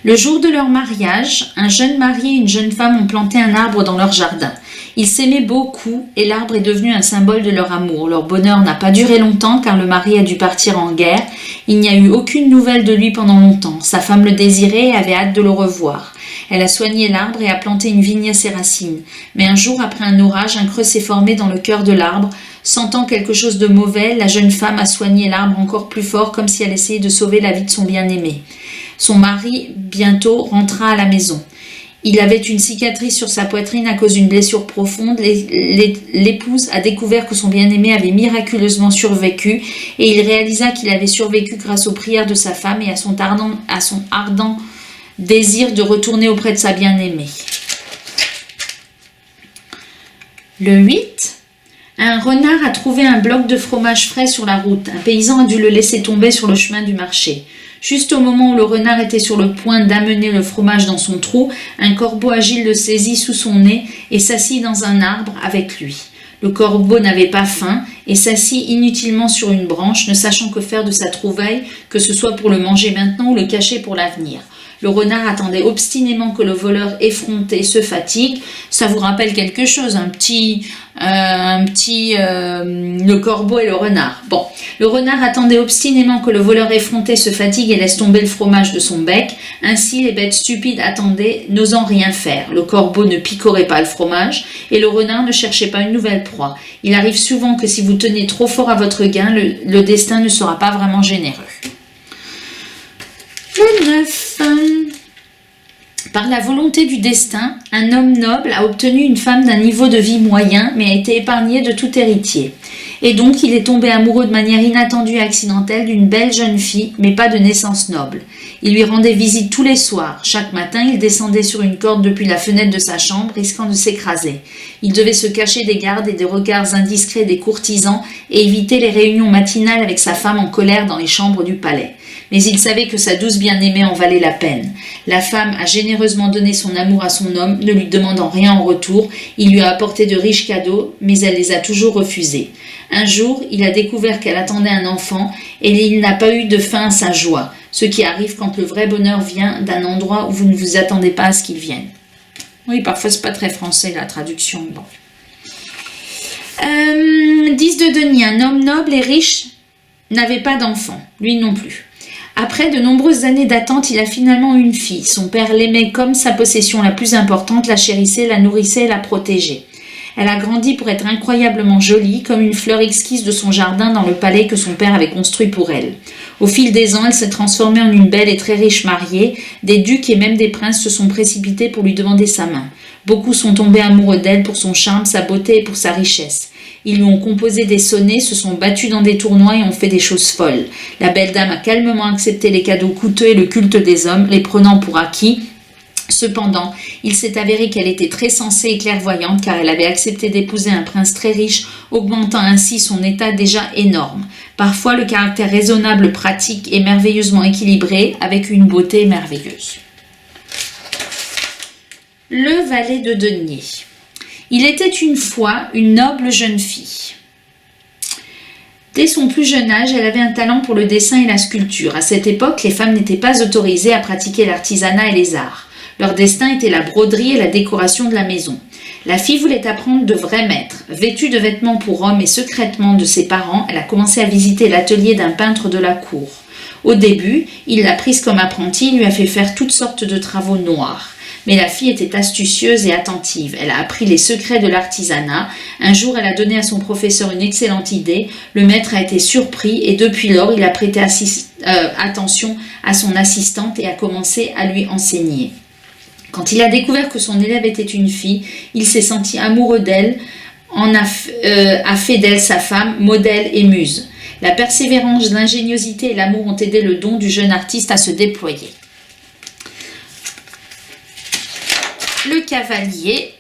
Le jour de leur mariage, un jeune marié et une jeune femme ont planté un arbre dans leur jardin. Ils s'aimaient beaucoup et l'arbre est devenu un symbole de leur amour. Leur bonheur n'a pas duré longtemps car le mari a dû partir en guerre. Il n'y a eu aucune nouvelle de lui pendant longtemps. Sa femme le désirait et avait hâte de le revoir. Elle a soigné l'arbre et a planté une vigne à ses racines. Mais un jour, après un orage, un creux s'est formé dans le cœur de l'arbre. Sentant quelque chose de mauvais, la jeune femme a soigné l'arbre encore plus fort comme si elle essayait de sauver la vie de son bien-aimé. Son mari, bientôt, rentra à la maison. Il avait une cicatrice sur sa poitrine à cause d'une blessure profonde. L'épouse a découvert que son bien-aimé avait miraculeusement survécu et il réalisa qu'il avait survécu grâce aux prières de sa femme et à son ardent désir de retourner auprès de sa bien-aimée. Le 8. Un renard a trouvé un bloc de fromage frais sur la route. Un paysan a dû le laisser tomber sur le chemin du marché. Juste au moment où le renard était sur le point d'amener le fromage dans son trou, un corbeau agile le saisit sous son nez et s'assit dans un arbre avec lui. Le corbeau n'avait pas faim et s'assit inutilement sur une branche, ne sachant que faire de sa trouvaille, que ce soit pour le manger maintenant ou le cacher pour l'avenir. Le renard attendait obstinément que le voleur effronté se fatigue. Ça vous rappelle quelque chose, le corbeau et le renard. Bon, le renard attendait obstinément que le voleur effronté se fatigue et laisse tomber le fromage de son bec. Ainsi, les bêtes stupides attendaient, n'osant rien faire. Le corbeau ne picorait pas le fromage et le renard ne cherchait pas une nouvelle proie. Il arrive souvent que si vous tenez trop fort à votre gain, le destin ne sera pas vraiment généreux. Le 9. Par la volonté du destin, un homme noble a obtenu une femme d'un niveau de vie moyen, mais a été épargné de tout héritier. Et donc, il est tombé amoureux de manière inattendue et accidentelle d'une belle jeune fille, mais pas de naissance noble. Il lui rendait visite tous les soirs. Chaque matin, il descendait sur une corde depuis la fenêtre de sa chambre, risquant de s'écraser. Il devait se cacher des gardes et des regards indiscrets des courtisans et éviter les réunions matinales avec sa femme en colère dans les chambres du palais. Mais il savait que sa douce bien-aimée en valait la peine. La femme a généreusement donné son amour à son homme, ne lui demandant rien en retour. Il lui a apporté de riches cadeaux, mais elle les a toujours refusés. Un jour, il a découvert qu'elle attendait un enfant et il n'a pas eu de fin à sa joie, ce qui arrive quand le vrai bonheur vient d'un endroit où vous ne vous attendez pas à ce qu'il vienne. Oui, parfois c'est pas très français la traduction. Bon. 10 de denier, un homme noble et riche n'avait pas d'enfant, lui non plus. Après de nombreuses années d'attente, il a finalement eu une fille. Son père l'aimait comme sa possession la plus importante, la chérissait, la nourrissait et la protégeait. Elle a grandi pour être incroyablement jolie, comme une fleur exquise de son jardin dans le palais que son père avait construit pour elle. Au fil des ans, elle s'est transformée en une belle et très riche mariée. Des ducs et même des princes se sont précipités pour lui demander sa main. Beaucoup sont tombés amoureux d'elle pour son charme, sa beauté et pour sa richesse. Ils lui ont composé des sonnets, se sont battus dans des tournois et ont fait des choses folles. La belle dame a calmement accepté les cadeaux coûteux et le culte des hommes, les prenant pour acquis. Cependant, il s'est avéré qu'elle était très sensée et clairvoyante car elle avait accepté d'épouser un prince très riche, augmentant ainsi son état déjà énorme. Parfois, le caractère raisonnable, pratique et merveilleusement équilibré avec une beauté merveilleuse. Le valet de denier. Il était une fois une noble jeune fille. Dès son plus jeune âge, elle avait un talent pour le dessin et la sculpture. À cette époque, les femmes n'étaient pas autorisées à pratiquer l'artisanat et les arts. Leur destin était la broderie et la décoration de la maison. La fille voulait apprendre de vrais maîtres. Vêtue de vêtements pour hommes et secrètement de ses parents, elle a commencé à visiter l'atelier d'un peintre de la cour. Au début, il l'a prise comme apprentie et lui a fait faire toutes sortes de travaux noirs. Mais la fille était astucieuse et attentive. Elle a appris les secrets de l'artisanat. Un jour, elle a donné à son professeur une excellente idée. Le maître a été surpris et depuis lors, il a prêté attention à son assistante et a commencé à lui enseigner. Quand il a découvert que son élève était une fille, il s'est senti amoureux d'elle, a fait d'elle sa femme, modèle et muse. La persévérance, l'ingéniosité et l'amour ont aidé le don du jeune artiste à se déployer. Le cavalier.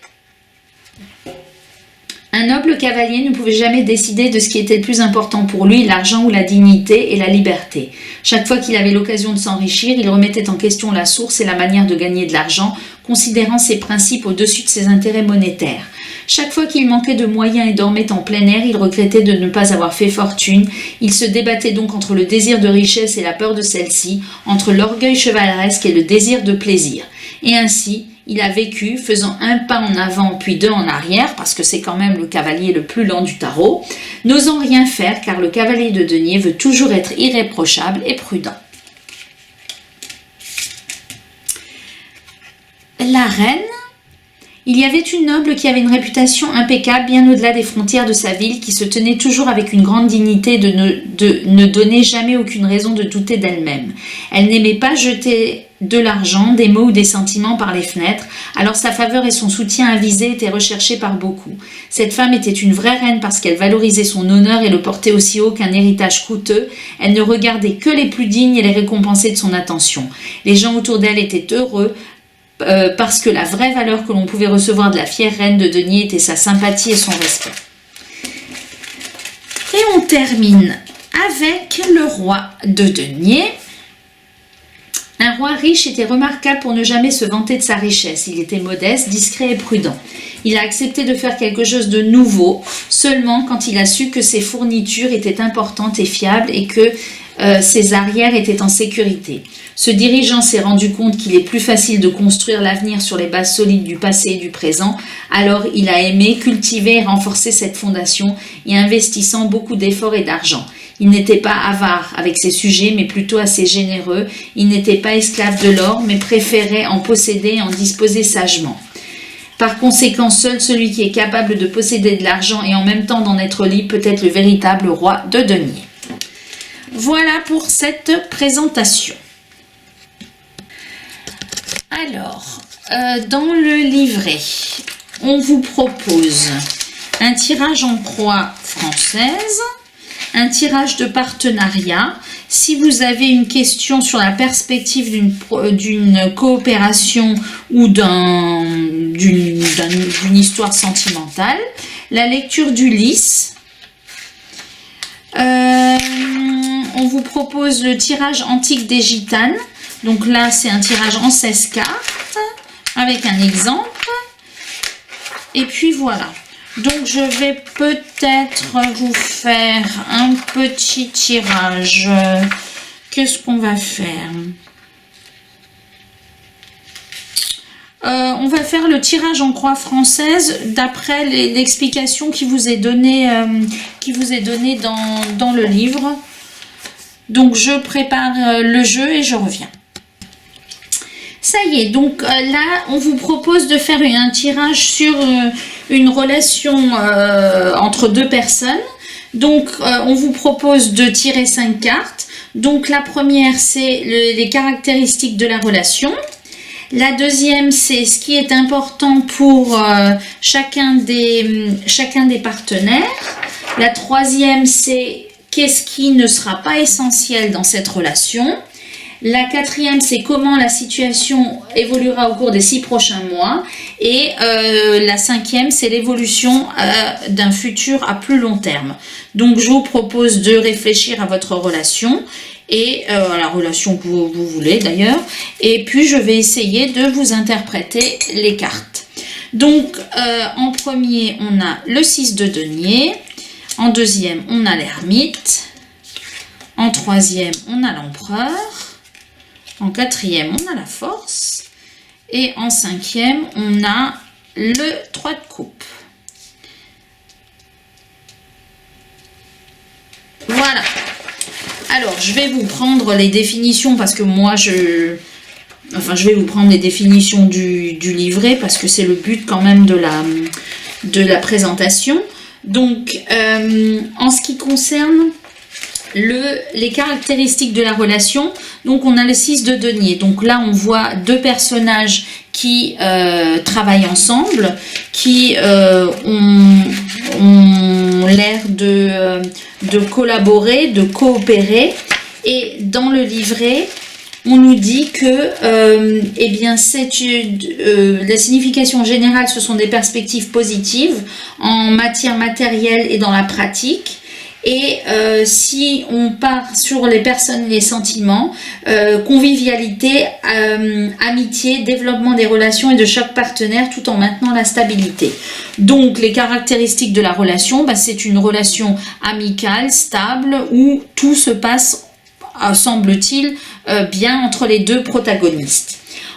Un noble cavalier ne pouvait jamais décider de ce qui était le plus important pour lui, l'argent ou la dignité et la liberté. Chaque fois qu'il avait l'occasion de s'enrichir, il remettait en question la source et la manière de gagner de l'argent, considérant ses principes au-dessus de ses intérêts monétaires. Chaque fois qu'il manquait de moyens et dormait en plein air, il regrettait de ne pas avoir fait fortune. Il se débattait donc entre le désir de richesse et la peur de celle-ci, entre l'orgueil chevaleresque et le désir de plaisir. Et ainsi, il a vécu, faisant un pas en avant puis deux en arrière, parce que c'est quand même le cavalier le plus lent du tarot, n'osant rien faire car le cavalier de denier veut toujours être irréprochable et prudent. La reine. Il y avait une noble qui avait une réputation impeccable bien au-delà des frontières de sa ville, qui se tenait toujours avec une grande dignité de ne donner jamais aucune raison de douter d'elle-même. Elle n'aimait pas jeter de l'argent, des mots ou des sentiments par les fenêtres, alors sa faveur et son soutien avisé étaient recherchés par beaucoup. Cette femme était une vraie reine parce qu'elle valorisait son honneur et le portait aussi haut qu'un héritage coûteux. Elle ne regardait que les plus dignes et les récompensait de son attention. Les gens autour d'elle étaient heureux, parce que la vraie valeur que l'on pouvait recevoir de la fière reine de denier était sa sympathie et son respect. Et on termine avec le roi de denier. Un roi riche était remarquable pour ne jamais se vanter de sa richesse. Il était modeste, discret et prudent. Il a accepté de faire quelque chose de nouveau seulement quand il a su que ses fournitures étaient importantes et fiables et que ses arrières étaient en sécurité. Ce dirigeant s'est rendu compte qu'il est plus facile de construire l'avenir sur les bases solides du passé et du présent, alors il a aimé cultiver et renforcer cette fondation y investissant beaucoup d'efforts et d'argent. Il n'était pas avare avec ses sujets, mais plutôt assez généreux. Il n'était pas esclave de l'or, mais préférait en posséder et en disposer sagement. Par conséquent, seul celui qui est capable de posséder de l'argent et en même temps d'en être libre peut être le véritable roi de denier. Voilà pour cette présentation. Alors, dans le livret, on vous propose un tirage en croix française, un tirage de partenariat. Si vous avez une question sur la perspective d'une coopération ou d'une histoire sentimentale, la lecture d'Ulysse. On vous propose le tirage antique des gitanes. Donc là, c'est un tirage en 16 cartes avec un exemple. Et puis voilà. Donc je vais peut-être vous faire un petit tirage. Qu'est-ce qu'on va faire? On va faire le tirage en croix française d'après l'explication qui vous est donnée dans le livre. Donc je prépare le jeu et je reviens. Ça y est, donc là, on vous propose de faire un tirage sur une relation entre deux personnes. Donc, on vous propose de tirer 5 cartes. Donc, la première, c'est les caractéristiques de la relation. La deuxième, c'est ce qui est important pour chacun des partenaires. La troisième, c'est qu'est-ce qui ne sera pas essentiel dans cette relation. La quatrième, c'est comment la situation évoluera au cours des 6 prochains mois. Et la cinquième, c'est l'évolution d'un futur à plus long terme. Donc, je vous propose de réfléchir à votre relation et à la relation que vous voulez d'ailleurs. Et puis, je vais essayer de vous interpréter les cartes. Donc, en premier, on a le 6 de denier. En deuxième, on a l'ermite. En troisième, on a l'empereur. En quatrième, on a la force. Et en cinquième, on a le 3 de coupe. Voilà. Alors, je vais vous prendre les définitions parce que moi, je vais vous prendre les définitions du livret parce que c'est le but quand même de la présentation. Donc, en ce qui concerne les caractéristiques de la relation, donc on a le 6 de denier. Donc là, on voit deux personnages qui travaillent ensemble, qui ont l'air de collaborer, de coopérer. Et dans le livret, on nous dit que eh bien, la signification générale, ce sont des perspectives positives en matière matérielle et dans la pratique. Et si on part sur les personnes et les sentiments, convivialité, amitié, développement des relations et de chaque partenaire tout en maintenant la stabilité. Donc les caractéristiques de la relation, c'est une relation amicale, stable, où tout se passe, semble-t-il, bien entre les deux protagonistes.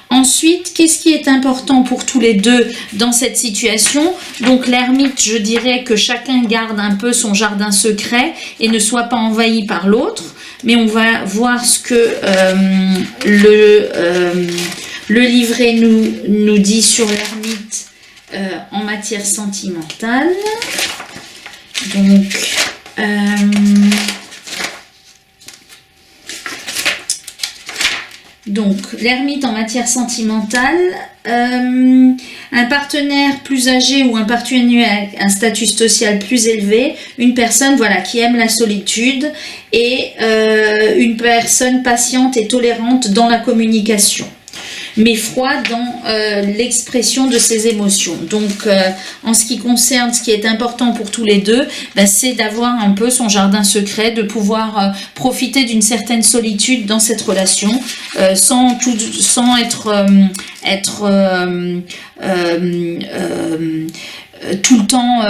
Ensuite, qu'est-ce qui est important pour tous les deux dans cette situation? Donc l'ermite, je dirais que chacun garde un peu son jardin secret et ne soit pas envahi par l'autre. Mais on va voir ce que le livret nous dit sur l'ermite en matière sentimentale. Donc, l'ermite en matière sentimentale, un partenaire plus âgé ou un partenaire avec un statut social plus élevé, une personne qui aime la solitude et une personne patiente et tolérante dans la communication, mais froid dans l'expression de ses émotions. Donc, en ce qui concerne ce qui est important pour tous les deux, c'est d'avoir un peu son jardin secret, de pouvoir profiter d'une certaine solitude dans cette relation, sans être tout le temps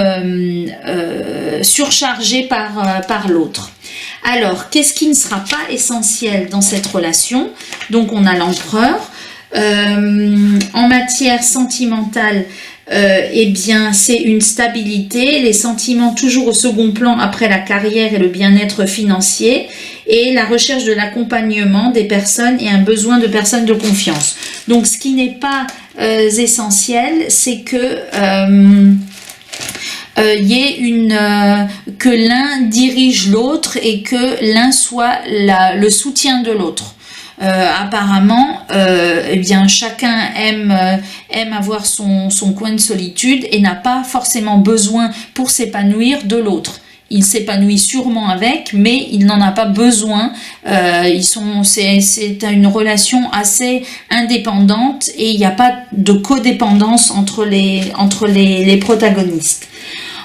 surchargé par l'autre. Alors, qu'est-ce qui ne sera pas essentiel dans cette relation? Donc, on a l'empereur. En matière sentimentale, eh bien, c'est une stabilité, les sentiments toujours au second plan après la carrière et le bien-être financier, et la recherche de l'accompagnement des personnes et un besoin de personnes de confiance. Donc, ce qui n'est pas essentiel, c'est que que l'un dirige l'autre et que l'un soit le soutien de l'autre. Apparemment, eh bien, chacun aime avoir son coin de solitude et n'a pas forcément besoin pour s'épanouir de l'autre. Il s'épanouit sûrement avec, mais il n'en a pas besoin. C'est une relation assez indépendante et il n'y a pas de codépendance entre les protagonistes.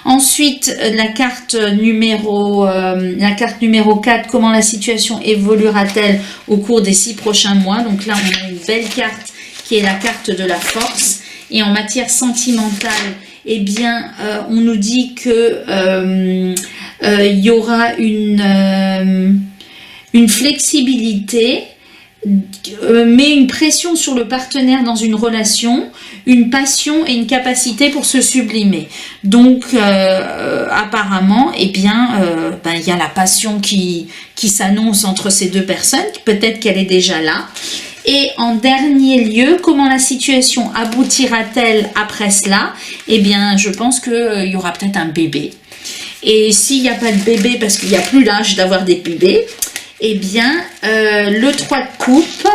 Ensuite, la carte numéro 4, comment la situation évoluera-t-elle au cours des 6 prochains mois? Donc là, on a une belle carte qui est la carte de la force. Et en matière sentimentale, eh bien, on nous dit que il y aura une flexibilité, mais une pression sur le partenaire dans une relation, une passion et une capacité pour se sublimer. Donc, apparemment, eh bien, il y a la passion qui s'annonce entre ces deux personnes, peut-être qu'elle est déjà là. Et en dernier lieu, comment la situation aboutira-t-elle après cela? Eh bien, je pense qu'il y aura peut-être un bébé. Et s'il n'y a pas de bébé, parce qu'il n'y a plus l'âge d'avoir des bébés, eh bien, le 3 de coupe,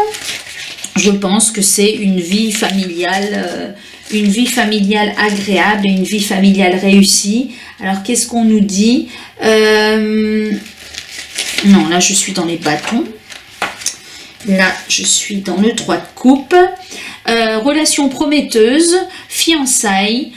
je pense que c'est une vie familiale agréable et une vie familiale réussie. Alors, qu'est-ce qu'on nous dit? Non, là, je suis dans les bâtons. Là, je suis dans le 3 de coupe. Relation prometteuse, fiançailles,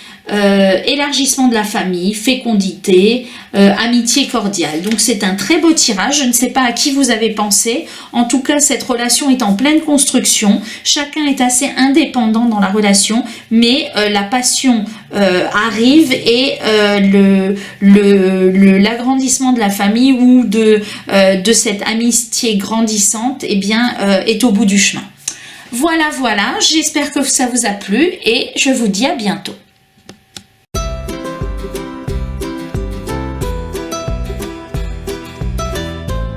élargissement de la famille, fécondité, amitié cordiale. Donc c'est un très beau tirage, je ne sais pas à qui vous avez pensé. En tout cas, cette relation est en pleine construction. Chacun est assez indépendant dans la relation, mais la passion arrive et l'agrandissement de la famille ou de cette amitié grandissante, eh bien, est au bout du chemin. Voilà, j'espère que ça vous a plu et je vous dis à bientôt.